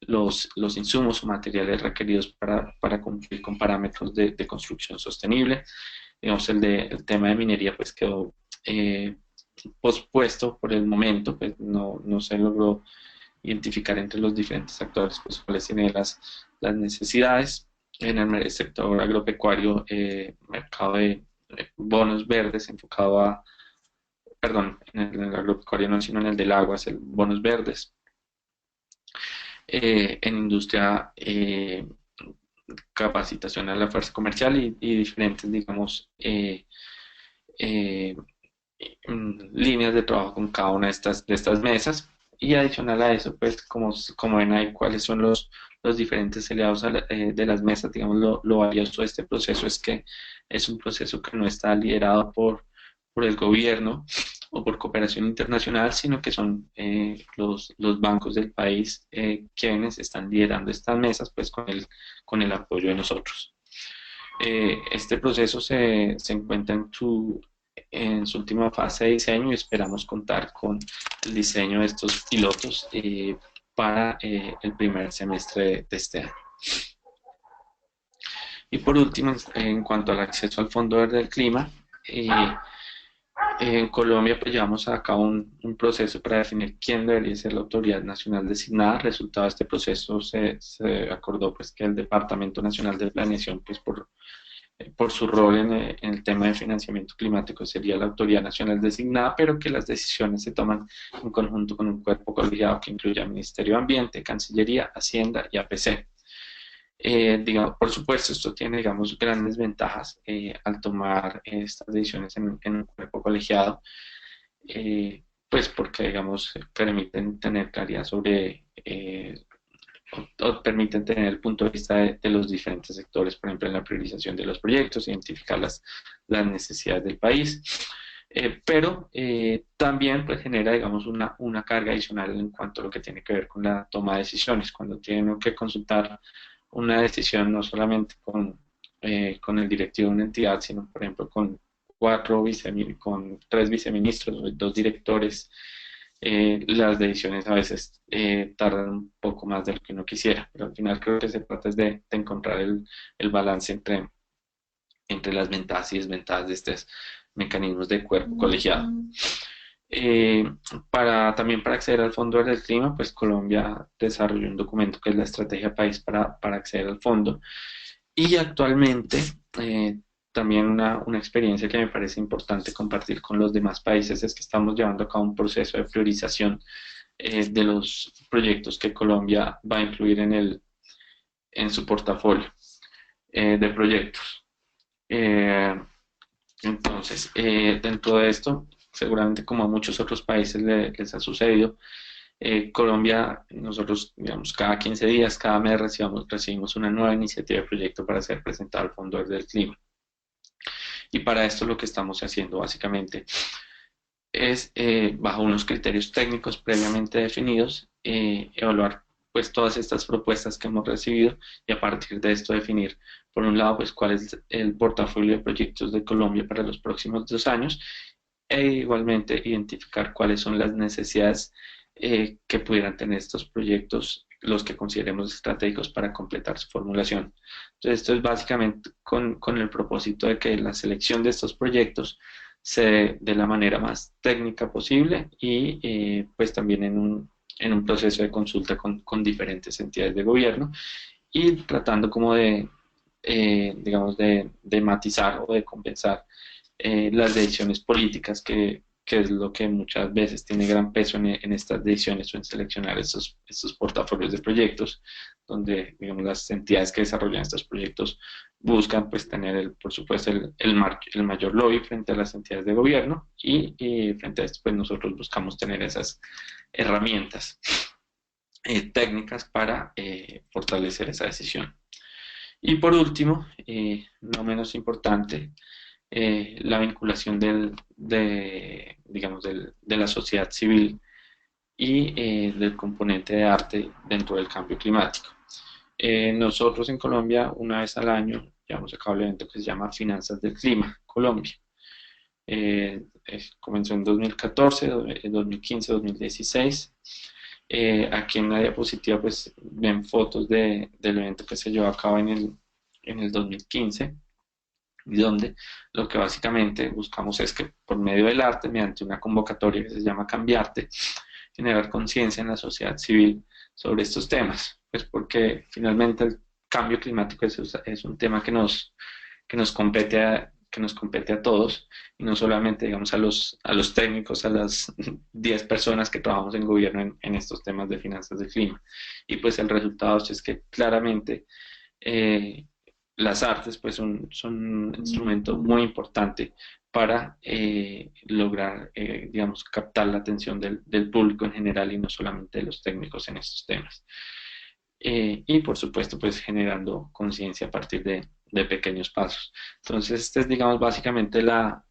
los insumos o materiales requeridos para cumplir con parámetros de construcción sostenible. Digamos, el tema de minería pues quedó pospuesto por el momento, pues no se logró identificar entre los diferentes actores pues, cuáles tienen las necesidades. En el sector agropecuario, mercado de bonos verdes enfocado perdón, en el agropecuario no, sino en el del agua, es el bonos verdes. En industria, capacitación a la fuerza comercial y diferentes, digamos, líneas de trabajo con cada una de estas mesas. Y adicional a eso, pues como ven ahí cuáles son los diferentes aliados de las mesas, digamos, lo valioso de este proceso es que es un proceso que no está liderado por el gobierno o por cooperación internacional, sino que son los bancos del país quienes están liderando estas mesas, pues con el apoyo de nosotros. Este proceso se encuentra en su última fase de diseño y esperamos contar con el diseño de estos pilotos para el primer semestre de este año. Y por último, en cuanto al acceso al Fondo Verde del Clima, en Colombia pues llevamos a cabo un proceso para definir quién debería ser la autoridad nacional designada. Resultado de este proceso se acordó pues que el Departamento Nacional de Planeación pues por su rol en el tema de financiamiento climático sería la autoridad nacional designada, pero que las decisiones se toman en conjunto con un cuerpo colegiado que incluya Ministerio de Ambiente, Cancillería, Hacienda y APC. Digamos, por supuesto, esto tiene, digamos, grandes ventajas al tomar estas decisiones en un cuerpo colegiado, pues porque, digamos, permiten tener claridad sobre o permiten tener el punto de vista de los diferentes sectores, por ejemplo, en la priorización de los proyectos, identificar las necesidades del país, pero también pues, genera, digamos, una carga adicional en cuanto a lo que tiene que ver con la toma de decisiones, cuando tienen que consultar una decisión no solamente con el directivo de una entidad, sino, por ejemplo, con con 3 viceministros, 2 directores, las decisiones a veces tardan un poco más de lo que uno quisiera, pero al final creo que se trata es de encontrar el balance entre las ventajas y desventajas de estos mecanismos de cuerpo colegiado. También para acceder al Fondo del Clima, pues Colombia desarrolló un documento que es la Estrategia País para acceder al fondo. Y actualmente, también una experiencia que me parece importante compartir con los demás países es que estamos llevando a cabo un proceso de priorización de los proyectos que Colombia va a incluir en su portafolio de proyectos. Entonces, dentro de esto, seguramente como a muchos otros países les ha sucedido, Colombia, nosotros, digamos, cada 15 días, cada mes recibimos una nueva iniciativa de proyecto para ser presentada al Fondo Verde del Clima. Y para esto lo que estamos haciendo básicamente es, bajo unos criterios técnicos previamente definidos, evaluar pues todas estas propuestas que hemos recibido y a partir de esto definir, por un lado, pues cuál es el portafolio de proyectos de Colombia para los próximos 2 años e igualmente identificar cuáles son las necesidades que pudieran tener estos proyectos, los que consideremos estratégicos para completar su formulación. Entonces, esto es básicamente con el propósito de que la selección de estos proyectos se dé de la manera más técnica posible y pues también en un proceso de consulta con diferentes entidades de gobierno y tratando como de, digamos, de matizar o de compensar las decisiones políticas, que es lo que muchas veces tiene gran peso en estas decisiones o en seleccionar estos portafolios de proyectos, donde digamos, las entidades que desarrollan estos proyectos buscan pues tener, por supuesto, el mayor lobby frente a las entidades de gobierno y frente a esto pues nosotros buscamos tener esas herramientas técnicas para fortalecer esa decisión. Y por último, no menos importante, la vinculación digamos, de la sociedad civil y del componente de arte dentro del cambio climático. Nosotros en Colombia, una vez al año, llevamos a cabo el evento que se llama Finanzas del Clima, Colombia. Comenzó en 2014, 2015, 2016. Aquí en la diapositiva pues ven fotos del evento que se llevó a cabo en el 2015, y donde lo que básicamente buscamos es que por medio del arte, mediante una convocatoria que se llama Cambiarte, generar conciencia en la sociedad civil sobre estos temas, pues porque finalmente el cambio climático es un tema que nos compete a todos y no solamente digamos a los técnicos, a las 10 personas que trabajamos en gobierno en estos temas de finanzas del clima. Y pues el resultado es que claramente las artes pues son un instrumento muy importante para lograr, digamos, captar la atención del público en general y no solamente de los técnicos en estos temas. Y por supuesto, pues generando conciencia a partir de pequeños pasos. Entonces, esta es, digamos, básicamente la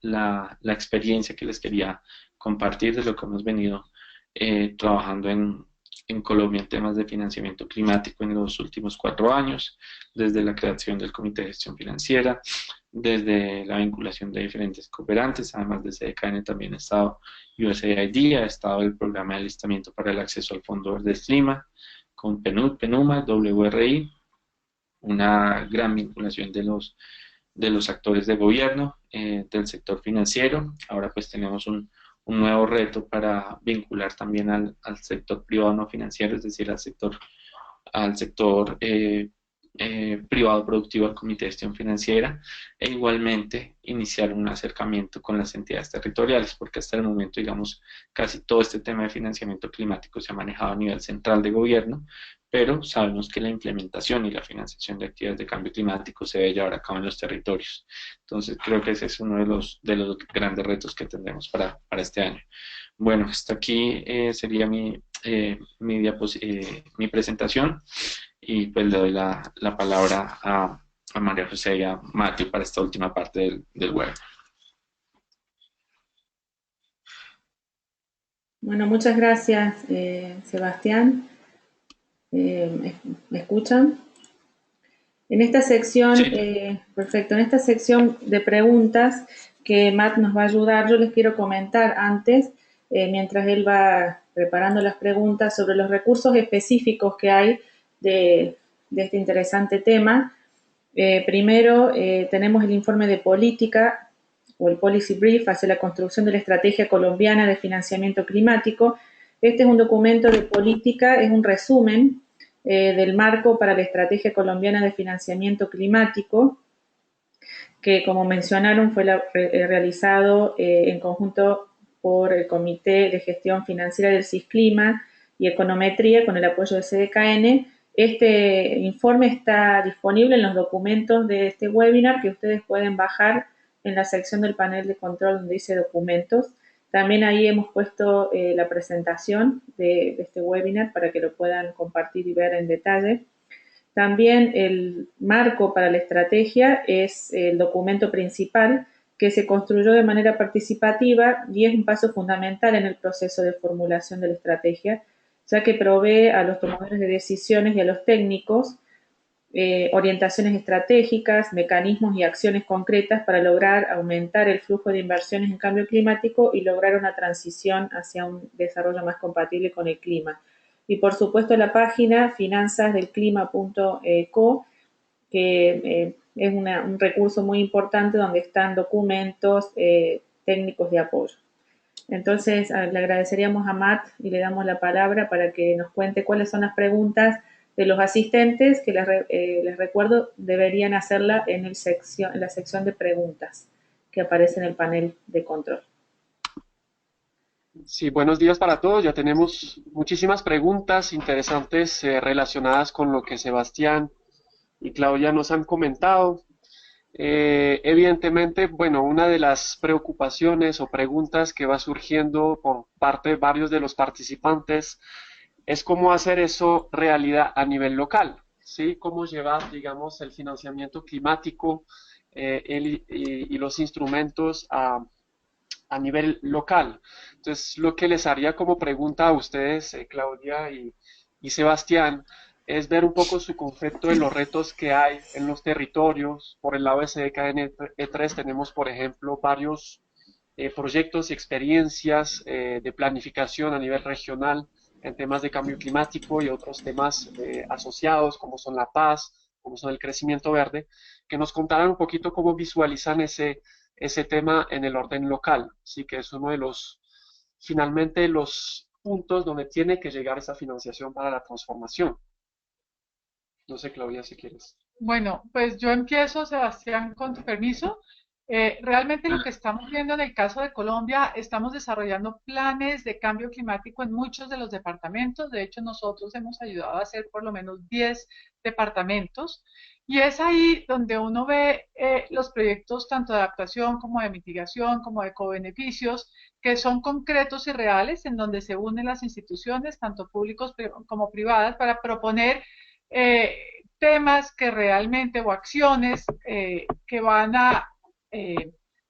experiencia que les quería compartir de lo que hemos venido trabajando en Colombia en temas de financiamiento climático en los últimos 4 años, desde la creación del Comité de Gestión Financiera, desde la vinculación de diferentes cooperantes, además de CDKN también ha estado USAID, ha estado el programa de alistamiento para el acceso al Fondo Verde del Clima, con PNUD, PENUMA, WRI, una gran vinculación de los actores de gobierno, del sector financiero. Ahora pues tenemos un nuevo reto para vincular también al sector privado no financiero, es decir, al sector privado productivo al Comité de Gestión Financiera e igualmente iniciar un acercamiento con las entidades territoriales, porque hasta el momento, digamos, casi todo este tema de financiamiento climático se ha manejado a nivel central de gobierno, pero sabemos que la implementación y la financiación de actividades de cambio climático se debe llevar a cabo en los territorios. Entonces, creo que ese es uno de los grandes retos que tendremos para este año. Bueno, hasta aquí sería mi presentación y pues le doy la palabra a María José y a Matthew para esta última parte del web. Bueno, muchas gracias, Sebastián. ¿Me escuchan? En esta sección, Sí. perfecto, en esta sección de preguntas que Matt nos va a ayudar, yo les quiero comentar antes, mientras él va preparando las preguntas, sobre los recursos específicos que hay de este interesante tema. Primero, tenemos el informe de política o el Policy Brief hacia la construcción de la estrategia colombiana de financiamiento climático. Este es un documento de política, es un resumen del marco para la estrategia colombiana de financiamiento climático, que como mencionaron fue realizado en conjunto por el Comité de Gestión Financiera del CISClima y Econometría con el apoyo de CDKN. Este informe está disponible en los documentos de este webinar que ustedes pueden bajar en la sección del panel de control donde dice documentos También ahí hemos puesto la presentación de este webinar para que lo puedan compartir y ver en detalle. También el marco para la estrategia es el documento principal que se construyó de manera participativa y es un paso fundamental en el proceso de formulación de la estrategia, ya que provee a los tomadores de decisiones y a los técnicos orientaciones estratégicas, mecanismos y acciones concretas para lograr aumentar el flujo de inversiones en cambio climático y lograr una transición hacia un desarrollo más compatible con el clima. Y por supuesto la página finanzasdelclima.co, que es un recurso muy importante donde están documentos técnicos de apoyo. Entonces, le agradeceríamos a Matt y le damos la palabra para que nos cuente cuáles son las preguntas de los asistentes, que les recuerdo deberían hacerla en la sección de preguntas que aparece en el panel de control. Sí, buenos días para todos. Ya tenemos muchísimas preguntas interesantes relacionadas con lo que Sebastián y Claudia nos han comentado. Evidentemente, bueno, una de las preocupaciones o preguntas que va surgiendo por parte de varios de los participantes es cómo hacer eso realidad a nivel local, ¿sí? Cómo llevar, digamos, el financiamiento climático y los instrumentos a nivel local. Entonces, lo que les haría como pregunta a ustedes, Claudia y Sebastián, es ver un poco su concepto de los retos que hay en los territorios. Por el lado de CDKN E3 tenemos, por ejemplo, varios proyectos y experiencias de planificación a nivel regional en temas de cambio climático y otros temas asociados, como son la paz, como son el crecimiento verde, que nos contaran un poquito cómo visualizan ese tema en el orden local. Sí, que es uno de los, finalmente, los puntos donde tiene que llegar esa financiación para la transformación. No sé, Claudia, si quieres. Bueno, pues yo empiezo, Sebastián, con tu permiso. Realmente lo que estamos viendo en el caso de Colombia, estamos desarrollando planes de cambio climático en muchos de los departamentos. De hecho, nosotros hemos ayudado a hacer por lo menos 10 departamentos. Y es ahí donde uno ve los proyectos tanto de adaptación como de mitigación, como de cobeneficios, que son concretos y reales, en donde se unen las instituciones, tanto públicos como privadas, para proponer eh, temas que realmente o acciones que van a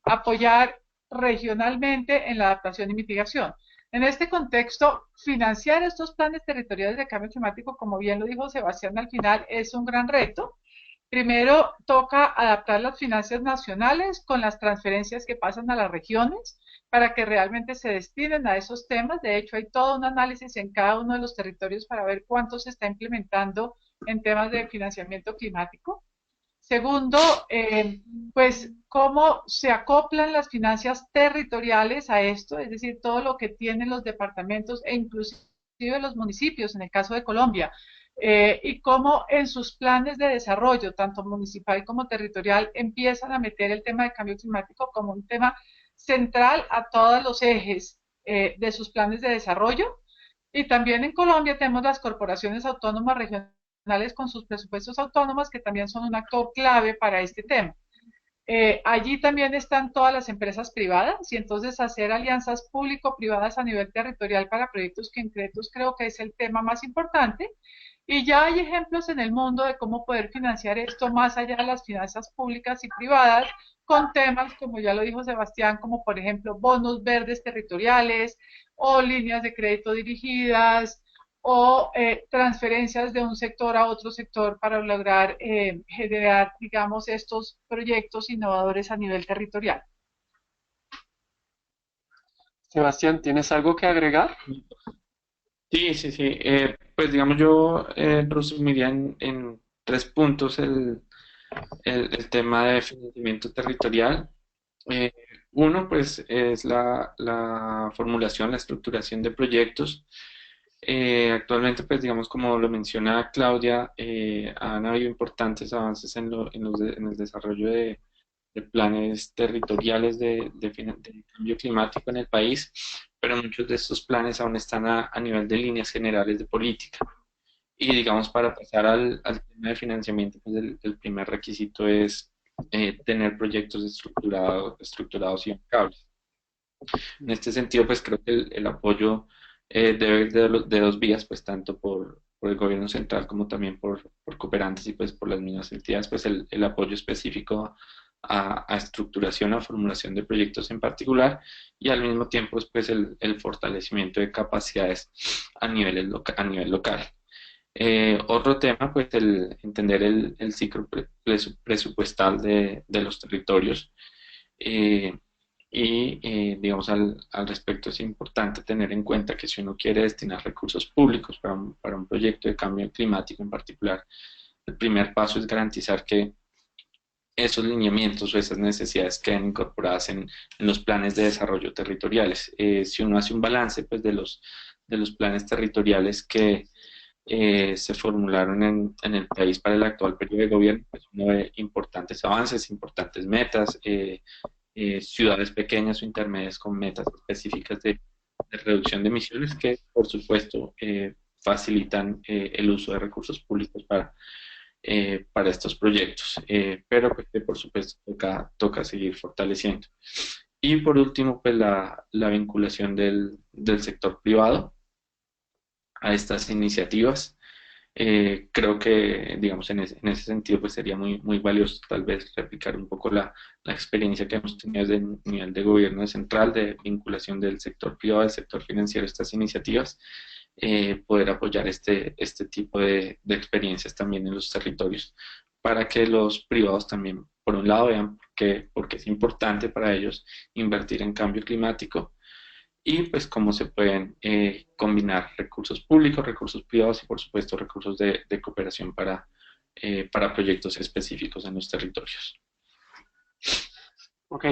apoyar regionalmente en la adaptación y mitigación. En este contexto, financiar estos planes territoriales de cambio climático, como bien lo dijo Sebastián al final, es un gran reto. Primero, toca adaptar las finanzas nacionales con las transferencias que pasan a las regiones para que realmente se destinen a esos temas. De hecho, hay todo un análisis en cada uno de los territorios para ver cuánto se está implementando en temas de financiamiento climático. Segundo, pues cómo se acoplan las finanzas territoriales a esto, es decir, todo lo que tienen los departamentos e inclusive los municipios, en el caso de Colombia, y cómo en sus planes de desarrollo, tanto municipal como territorial, empiezan a meter el tema de cambio climático como un tema central a todos los ejes de sus planes de desarrollo. Y también en Colombia tenemos las corporaciones autónomas regionales con sus presupuestos autónomos, que también son un actor clave para este tema. Allí también están todas las empresas privadas y entonces hacer alianzas público-privadas a nivel territorial para proyectos concretos creo que es el tema más importante. Y ya hay ejemplos en el mundo de cómo poder financiar esto más allá de las finanzas públicas y privadas, con temas, como ya lo dijo Sebastián, como por ejemplo bonos verdes territoriales o líneas de crédito dirigidas o transferencias de un sector a otro sector para lograr generar, digamos, estos proyectos innovadores a nivel territorial. Sebastián, ¿tienes algo que agregar? Sí, sí, sí. Pues digamos, yo resumiría en tres puntos el tema de financiamiento territorial. Eh, Uno, pues, es la formulación, la estructuración de proyectos. Actualmente, pues, digamos, como lo menciona Claudia, han habido importantes avances en el desarrollo de planes territoriales de cambio climático en el país, pero muchos de estos planes aún están a nivel de líneas generales de política. Y digamos, para pasar al tema de financiamiento, pues el primer requisito es tener proyectos estructurados y bancables. En este sentido, pues creo que el apoyo debe ir de dos vías, pues tanto por el gobierno central como también por cooperantes y pues por las mismas entidades, pues el apoyo específico a estructuración, a formulación de proyectos en particular y al mismo tiempo pues el fortalecimiento de capacidades a nivel local. Otro tema, pues el entender el ciclo presupuestal de los territorios. eh, digamos, al respecto es importante tener en cuenta que si uno quiere destinar recursos públicos para un proyecto de cambio climático en particular, el primer paso es garantizar que esos lineamientos o esas necesidades queden incorporadas en los planes de desarrollo territoriales. Si uno hace un balance pues, de los planes territoriales que se formularon en el país para el actual periodo de gobierno, pues uno ve importantes avances, importantes metas, ciudades pequeñas o intermedias con metas específicas de reducción de emisiones que, por supuesto, facilitan el uso de recursos públicos para estos proyectos. Pero, pues, que, por supuesto, toca seguir fortaleciendo. Y por último, pues la vinculación del sector privado a estas iniciativas. Creo que, digamos, en ese sentido, pues sería muy valioso tal vez replicar un poco la experiencia que hemos tenido desde el nivel de gobierno central, de vinculación del sector privado, del sector financiero, estas iniciativas, poder apoyar este tipo de experiencias también en los territorios, para que los privados también, por un lado, vean porque es importante para ellos invertir en cambio climático y pues cómo se pueden combinar recursos públicos, recursos privados y por supuesto recursos de cooperación para proyectos específicos en los territorios. Ok,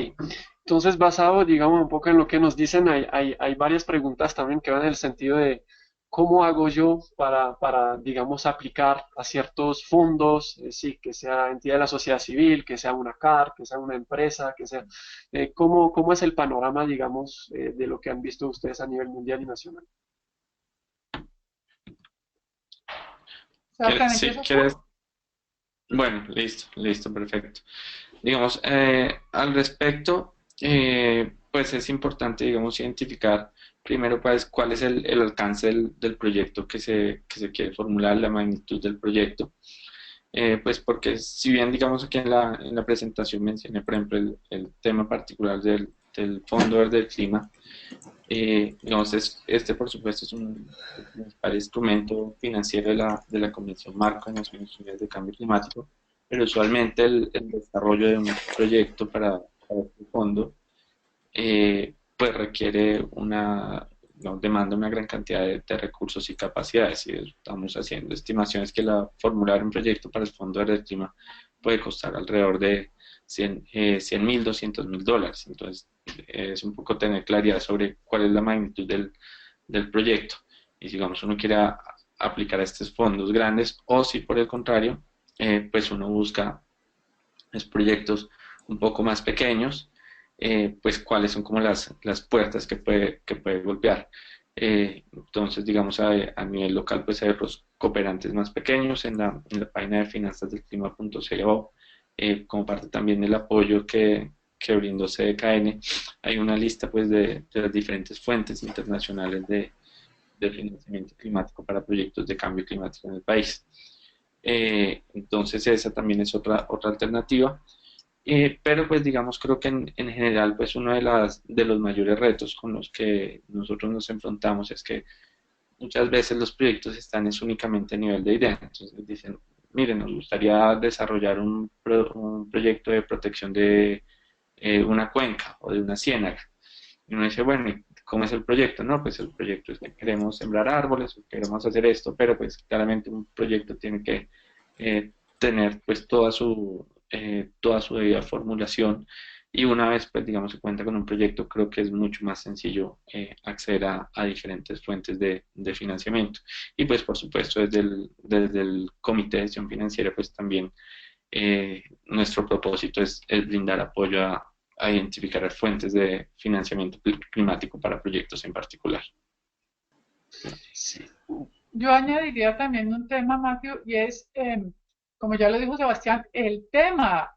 entonces basado, digamos, un poco en lo que nos dicen, hay varias preguntas también que van en el sentido de cómo hago yo digamos, aplicar a ciertos fondos, sí, que sea entidad de la sociedad civil, que sea una CAR, que sea una empresa, que sea, cómo es el panorama, digamos, de lo que han visto ustedes a nivel mundial y nacional. Sebastián, Sí, ¿empiezas tú? ¿quieres? Bueno, listo, perfecto. Digamos, al respecto, pues es importante, digamos, identificar primero pues, cuál es el alcance del proyecto que se quiere formular, la magnitud del proyecto. Pues porque si bien, digamos, aquí en la presentación mencioné, por ejemplo, el tema particular del Fondo Verde del Clima, digamos, este por supuesto es un principal instrumento financiero de la Convención Marco de Naciones Unidas de Cambio Climático, pero usualmente el desarrollo de un proyecto para este fondo pues requiere no, demanda una gran cantidad de recursos y capacidades y estamos haciendo estimaciones que formular un proyecto para el Fondo Verde del Clima puede costar alrededor de 100.000, $200.000. Entonces, es un poco tener claridad sobre cuál es la magnitud del proyecto. Y si, digamos, uno quiere aplicar a estos fondos grandes o si por el contrario, pues uno busca proyectos un poco más pequeños, pues cuáles son como las puertas que puede golpear. Entonces, digamos, a nivel local, pues hay otros cooperantes más pequeños en la página de finanzasdelclima.co, como parte también del apoyo que brindó CDKN, hay una lista pues de las diferentes fuentes internacionales de financiamiento climático para proyectos de cambio climático en el país. Entonces esa también es otra alternativa. Pero pues digamos, creo que en general pues uno de los mayores retos con los que nosotros nos enfrentamos es que muchas veces los proyectos están es únicamente a nivel de idea. Entonces dicen, miren, nos gustaría desarrollar un proyecto de protección de una cuenca o de una ciénaga. Y uno dice, bueno, ¿y cómo es el proyecto? No, pues el proyecto es que queremos sembrar árboles, o queremos hacer esto, pero pues claramente un proyecto tiene que tener pues toda su debida formulación y una vez pues digamos se cuenta con un proyecto creo que es mucho más sencillo acceder a diferentes fuentes de financiamiento y pues por supuesto desde el Comité de Gestión Financiera pues también nuestro propósito es brindar apoyo a identificar fuentes de financiamiento climático para proyectos en particular. Sí. Yo añadiría también un tema, Matthew, y es, como ya lo dijo Sebastián, el tema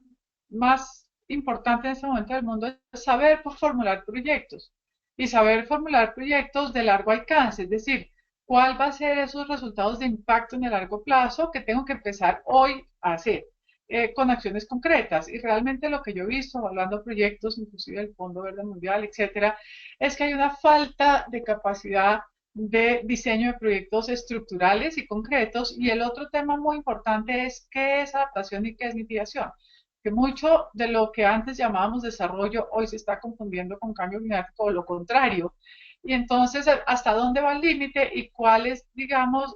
más importante en este momento del mundo es saber formular proyectos. y saber formular proyectos de largo alcance, es decir, cuál va a ser esos resultados de impacto en el largo plazo que tengo que empezar hoy a hacer. Con acciones concretas. Y realmente lo que yo he visto, evaluando proyectos, inclusive el Fondo Verde Mundial, etcétera, es que hay una falta de capacidad de diseño de proyectos estructurales y concretos. Y el otro tema muy importante es qué es adaptación y qué es mitigación. Que mucho de lo que antes llamábamos desarrollo hoy se está confundiendo con cambio climático o lo contrario. Y entonces, ¿hasta dónde va el límite y cuál es, digamos,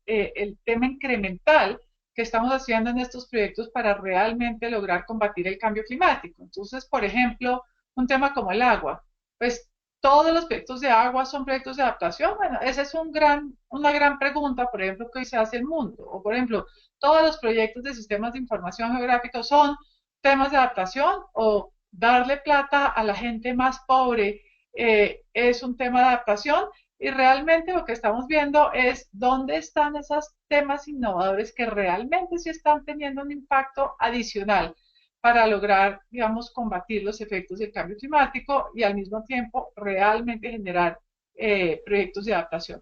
el tema incremental que estamos haciendo en estos proyectos para realmente lograr combatir el cambio climático? Entonces, por ejemplo, un tema como el agua, pues todos los proyectos de agua son proyectos de adaptación. Bueno, esa es una gran pregunta, por ejemplo, que hoy se hace el mundo. O, por ejemplo, todos los proyectos de sistemas de información geográficos son temas de adaptación, o darle plata a la gente más pobre es un tema de adaptación. Y realmente lo que estamos viendo es dónde están esos temas innovadores que realmente sí están teniendo un impacto adicional para lograr, digamos, combatir los efectos del cambio climático y al mismo tiempo realmente generar proyectos de adaptación.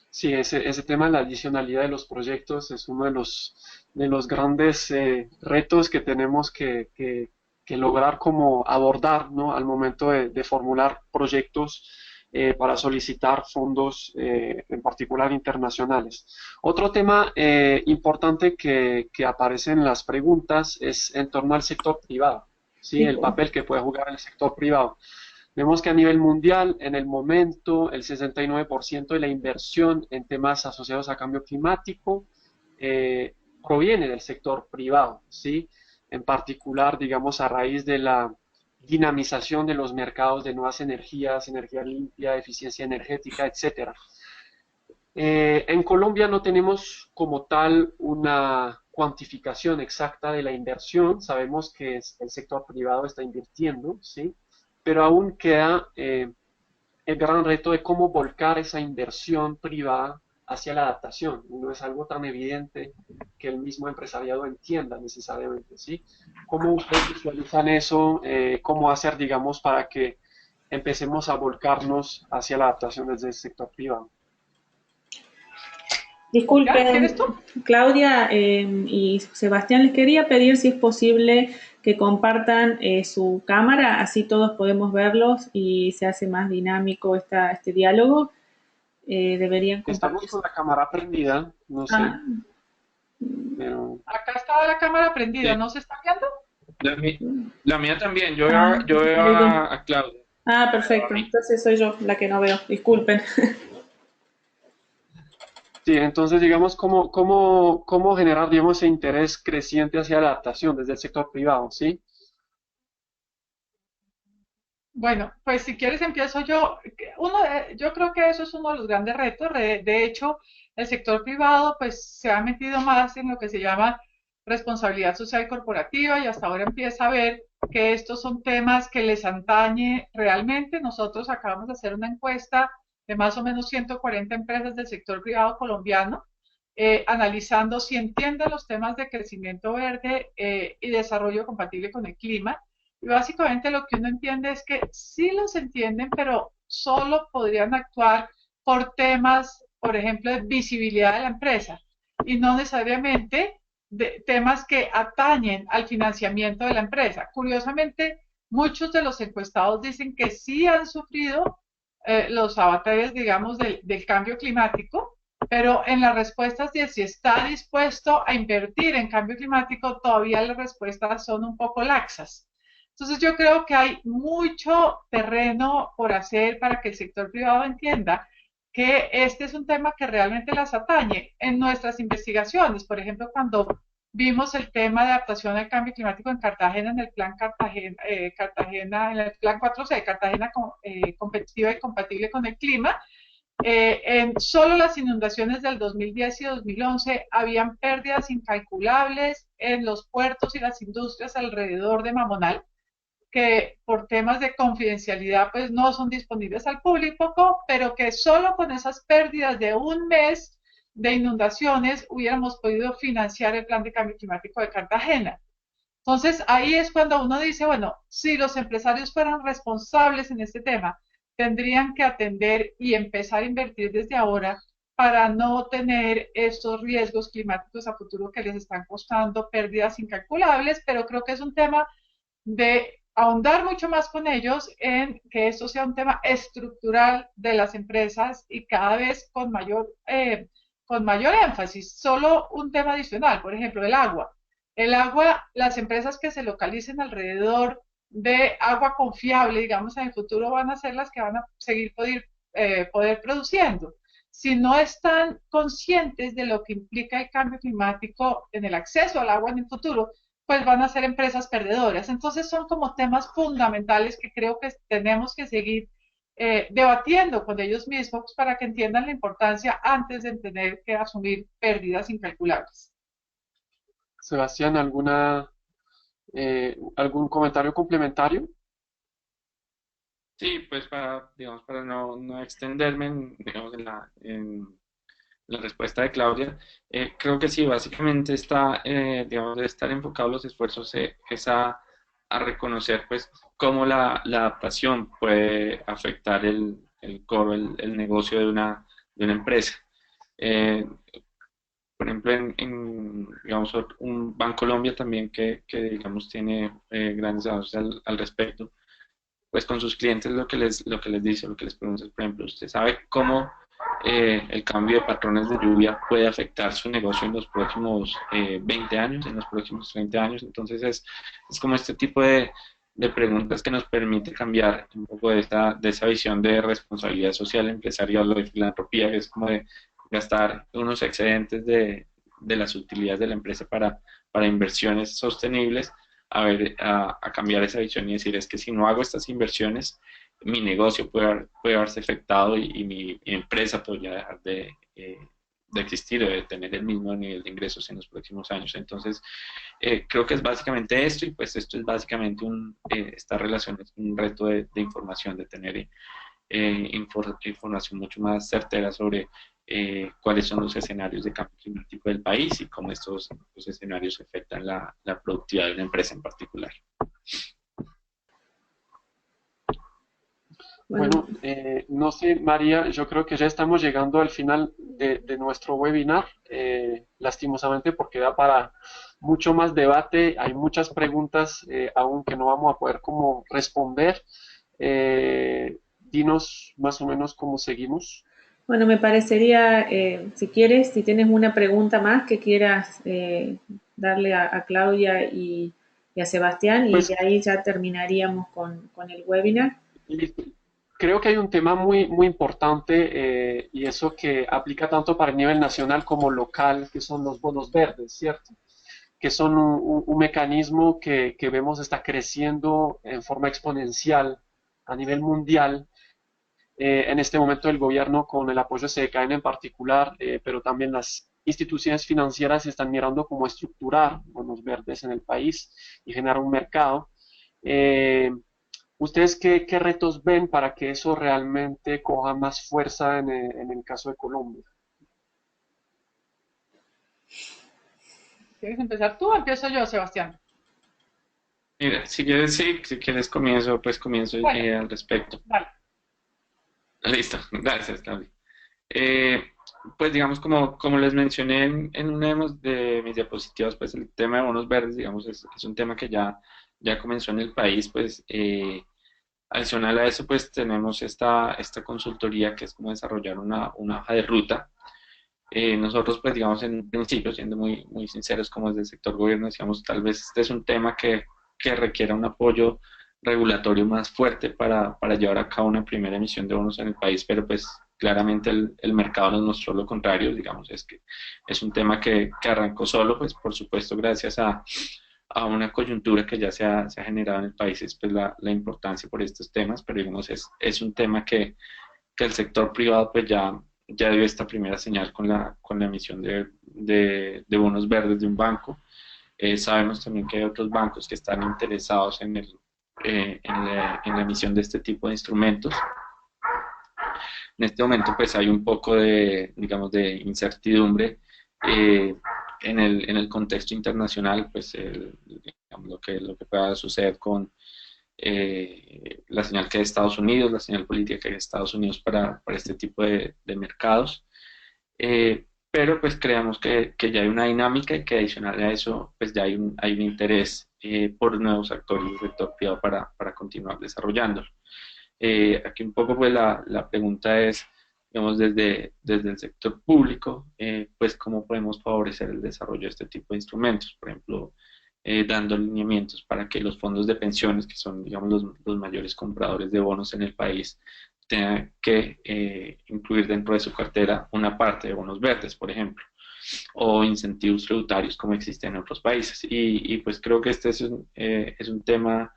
Sí, ese tema de la adicionalidad de los proyectos es uno de los grandes retos que tenemos que lograr como abordar, ¿no? Al momento de formular proyectos para solicitar fondos, en particular internacionales. Otro tema importante que aparece en las preguntas es en torno al sector privado, ¿sí? El papel que puede jugar el sector privado. Vemos que a nivel mundial, en el momento, el 69% de la inversión en temas asociados a cambio climático proviene del sector privado, ¿sí? En particular, digamos, a raíz de la dinamización de los mercados de nuevas energías, energía limpia, eficiencia energética, etcétera. En Colombia no tenemos como tal una cuantificación exacta de la inversión. Sabemos que el sector privado está invirtiendo, ¿sí? Pero aún queda el gran reto de cómo volcar esa inversión privada hacia la adaptación. No es algo tan evidente que el mismo empresariado entienda necesariamente, ¿sí? ¿Cómo ustedes visualizan eso? ¿Cómo hacer, digamos, para que empecemos a volcarnos hacia la adaptación desde el sector privado? Disculpen, Claudia y Sebastián, les quería pedir si es posible que compartan su cámara, así todos podemos verlos y se hace más dinámico este diálogo. Deberían compartir. Estamos con la cámara prendida, no sé. Pero... Acá estaba la cámara prendida, sí. ¿No se está viendo? La mía también, yo veo a Claudia. Ah, perfecto, entonces soy yo la que no veo, disculpen. Sí, entonces digamos, ¿cómo generar, digamos, ese interés creciente hacia la adaptación desde el sector privado, ¿sí? Bueno, pues si quieres empiezo yo. Yo creo que eso es uno de los grandes retos. De hecho, el sector privado pues se ha metido más en lo que se llama responsabilidad social corporativa y hasta ahora empieza a ver que estos son temas que les atañe realmente. Nosotros acabamos de hacer una encuesta de más o menos 140 empresas del sector privado colombiano, analizando si entienden los temas de crecimiento verde y desarrollo compatible con el clima. Y básicamente lo que uno entiende es que sí los entienden, pero solo podrían actuar por temas, por ejemplo, de visibilidad de la empresa y no necesariamente de temas que atañen al financiamiento de la empresa. Curiosamente, muchos de los encuestados dicen que sí han sufrido los avatares, digamos, del cambio climático, pero en las respuestas de si está dispuesto a invertir en cambio climático, todavía las respuestas son un poco laxas. Entonces yo creo que hay mucho terreno por hacer para que el sector privado entienda que este es un tema que realmente las atañe. En nuestras investigaciones, por ejemplo, cuando vimos el tema de adaptación al cambio climático en Cartagena, en el plan Cartagena, en el plan 4C, Cartagena competitiva y compatible con el clima, en solo las inundaciones del 2010 y 2011 habían pérdidas incalculables en los puertos y las industrias alrededor de Mamonal, que por temas de confidencialidad pues no son disponibles al público, pero que solo con esas pérdidas de un mes de inundaciones hubiéramos podido financiar el plan de cambio climático de Cartagena. Entonces, ahí es cuando uno dice, bueno, si los empresarios fueran responsables en este tema, tendrían que atender y empezar a invertir desde ahora para no tener estos riesgos climáticos a futuro que les están costando pérdidas incalculables, pero creo que es un tema de ahondar mucho más con ellos en que esto sea un tema estructural de las empresas y cada vez con mayor énfasis. Solo un tema adicional, por ejemplo, el agua. El agua, las empresas que se localicen alrededor de agua confiable, digamos, en el futuro van a ser las que van a seguir poder produciendo. Si no están conscientes de lo que implica el cambio climático en el acceso al agua en el futuro, pues van a ser empresas perdedoras. Entonces son como temas fundamentales que creo que tenemos que seguir debatiendo con ellos mismos para que entiendan la importancia antes de tener que asumir pérdidas incalculables. Sebastián, algún comentario complementario? Sí, pues para, digamos, para no extenderme digamos, en la respuesta de Claudia, creo que sí, básicamente está, digamos, de estar enfocados los esfuerzos es a reconocer, pues, cómo la adaptación puede afectar el core, el negocio de una empresa. Eh, por ejemplo, digamos, un Bancolombia también digamos, tiene grandes avances al respecto, pues con sus clientes lo que les dice, lo que les pregunta es, por ejemplo, ¿usted sabe cómo el cambio de patrones de lluvia puede afectar su negocio en los próximos 20 años, en los próximos 30 años? Entonces es como este tipo de preguntas que nos permite cambiar un poco de esa visión de responsabilidad social empresarial o de filantropía, que es como de gastar unos excedentes de las utilidades de la empresa para inversiones sostenibles, a cambiar esa visión y decir, es que si no hago estas inversiones, mi negocio puede haberse afectado y mi empresa podría dejar de existir o de tener el mismo nivel de ingresos en los próximos años. Entonces, creo que es básicamente esto y pues esto es básicamente esta relación es un reto de información, de tener información mucho más certera sobre cuáles son los escenarios de cambio climático del país y cómo estos los escenarios afectan la productividad de una empresa en particular. Bueno, no sé, María, yo creo que ya estamos llegando al final de nuestro webinar, lastimosamente porque da para mucho más debate, hay muchas preguntas aún que no vamos a poder como responder. Dinos más o menos cómo seguimos. Bueno, me parecería, si quieres, si tienes una pregunta más que quieras darle a Claudia y a Sebastián, y Pues de ahí ya terminaríamos con el webinar. listo. Creo que hay un tema muy, muy importante y eso que aplica tanto para el nivel nacional como local, que son los bonos verdes, ¿cierto? Que son un mecanismo que vemos está creciendo en forma exponencial a nivel mundial. En este momento el gobierno, con el apoyo de SEDECAEN en particular, pero también las instituciones financieras están mirando cómo estructurar bonos verdes en el país y generar un mercado. Eh, ¿Ustedes qué retos ven para que eso realmente coja más fuerza en el caso de Colombia? ¿Quieres empezar tú o empiezo yo, Sebastián? Mira, si quieres, sí, si quieres comienzo Bueno, al respecto. vale. Listo, gracias, Claudia. Eh, pues digamos, como les mencioné en una de mis diapositivas, pues el tema de bonos verdes, digamos, es un tema que ya comenzó en el país, pues adicional a eso, pues tenemos esta consultoría que es como desarrollar una hoja de ruta. Nosotros, pues digamos, en un principio, siendo muy sinceros como desde el sector gobierno, decíamos, tal vez este es un tema que requiera un apoyo regulatorio más fuerte para llevar a cabo una primera emisión de bonos en el país, pero pues claramente el mercado nos mostró lo contrario, digamos, es que es un tema que arrancó solo, pues por supuesto gracias a una coyuntura que ya se ha generado en el país, es pues la importancia por estos temas, pero digamos es un tema que el sector privado pues ya dio esta primera señal con la emisión de bonos verdes de un banco. Sabemos también que hay otros bancos que están interesados en la emisión de este tipo de instrumentos. En este momento pues hay un poco digamos, de incertidumbre en el contexto internacional, pues digamos, lo que pueda suceder con la señal que hay de Estados Unidos, la señal política que hay de Estados Unidos para este tipo de mercados. Pero pues creemos que ya hay una dinámica y que adicional a eso, pues ya hay un interés por nuevos actores del sector privado para continuar desarrollándolo. Aquí un poco pues la pregunta es, digamos, desde el sector público, pues cómo podemos favorecer el desarrollo de este tipo de instrumentos, por ejemplo, dando lineamientos para que los fondos de pensiones, que son, digamos, los mayores compradores de bonos en el país, tengan que incluir dentro de su cartera una parte de bonos verdes, por ejemplo, o incentivos tributarios como existen en otros países. Y pues creo que este es un tema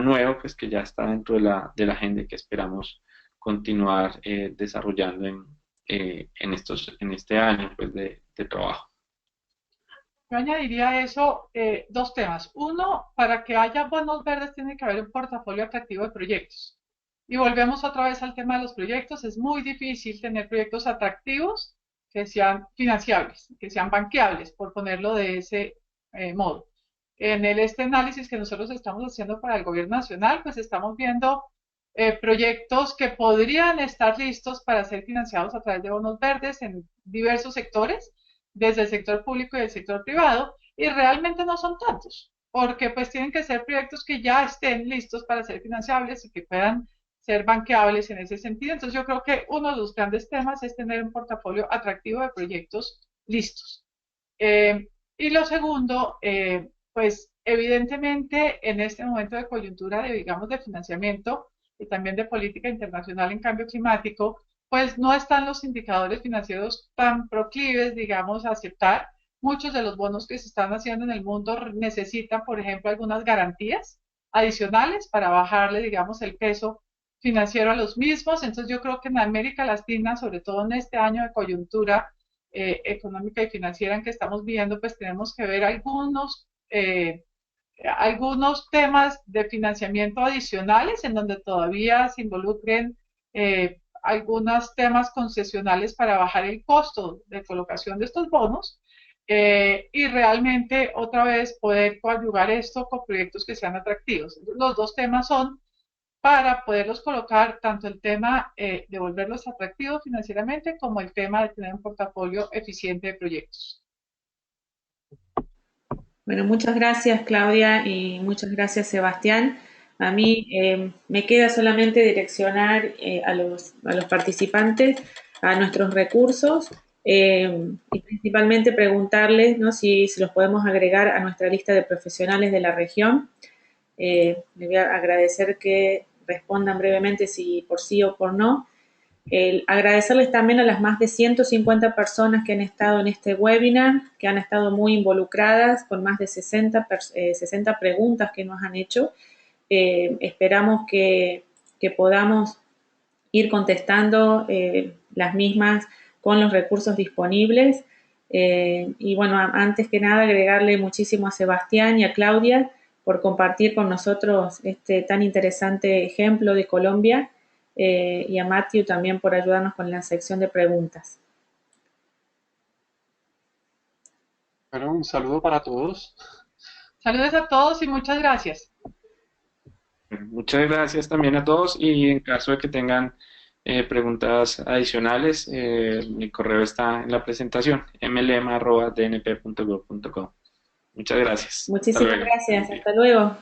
nuevo, pues que ya está dentro de la agenda y que esperamos continuar desarrollando en este año pues, de trabajo. Yo añadiría a eso dos temas. Uno, para que haya bonos verdes tiene que haber un portafolio atractivo de proyectos. Y volvemos otra vez al tema de los proyectos. Es muy difícil tener proyectos atractivos que sean financiables, que sean banqueables, por ponerlo de ese modo. En este análisis que nosotros estamos haciendo para el gobierno nacional, pues estamos viendo proyectos que podrían estar listos para ser financiados a través de bonos verdes en diversos sectores, desde el sector público y el sector privado, y realmente no son tantos, porque pues tienen que ser proyectos que ya estén listos para ser financiables y que puedan ser banqueables en ese sentido. Entonces yo creo que uno de los grandes temas es tener un portafolio atractivo de proyectos listos. Y lo segundo, pues evidentemente en este momento de coyuntura, digamos, de financiamiento y también de política internacional en cambio climático, pues no están los indicadores financieros tan proclives, digamos, a aceptar. Muchos de los bonos que se están haciendo en el mundo necesitan, por ejemplo, algunas garantías adicionales para bajarle, digamos, el peso financiero a los mismos. Entonces yo creo que en América Latina, sobre todo en este año de coyuntura económica y financiera en que estamos viviendo, pues tenemos que ver algunos temas de financiamiento adicionales en donde todavía se involucren algunos temas concesionales para bajar el costo de colocación de estos bonos y realmente otra vez poder coadyuvar esto con proyectos que sean atractivos. Los dos temas son para poderlos colocar tanto el tema de volverlos atractivos financieramente como el tema de tener un portafolio eficiente de proyectos. Bueno, muchas gracias Claudia y muchas gracias Sebastián. A mí me queda solamente direccionar a los participantes a nuestros recursos y principalmente preguntarles, ¿no?, si los podemos agregar a nuestra lista de profesionales de la región. Les voy a agradecer que respondan brevemente si por sí o por no. Agradecerles también a las más de 150 personas que han estado en este webinar, que han estado muy involucradas con más de 60 preguntas que nos han hecho. Esperamos que podamos ir contestando las mismas con los recursos disponibles. Y bueno, antes que nada agregarle muchísimo a Sebastián y a Claudia por compartir con nosotros este tan interesante ejemplo de Colombia. Y a Matthew también por ayudarnos con la sección de preguntas. Bueno, un saludo para todos. Saludos a todos y muchas gracias. Muchas gracias también a todos y en caso de que tengan preguntas adicionales, mi correo está en la presentación, mlm@dnp.gov.co. Muchas gracias. Muchísimas gracias. Hasta luego.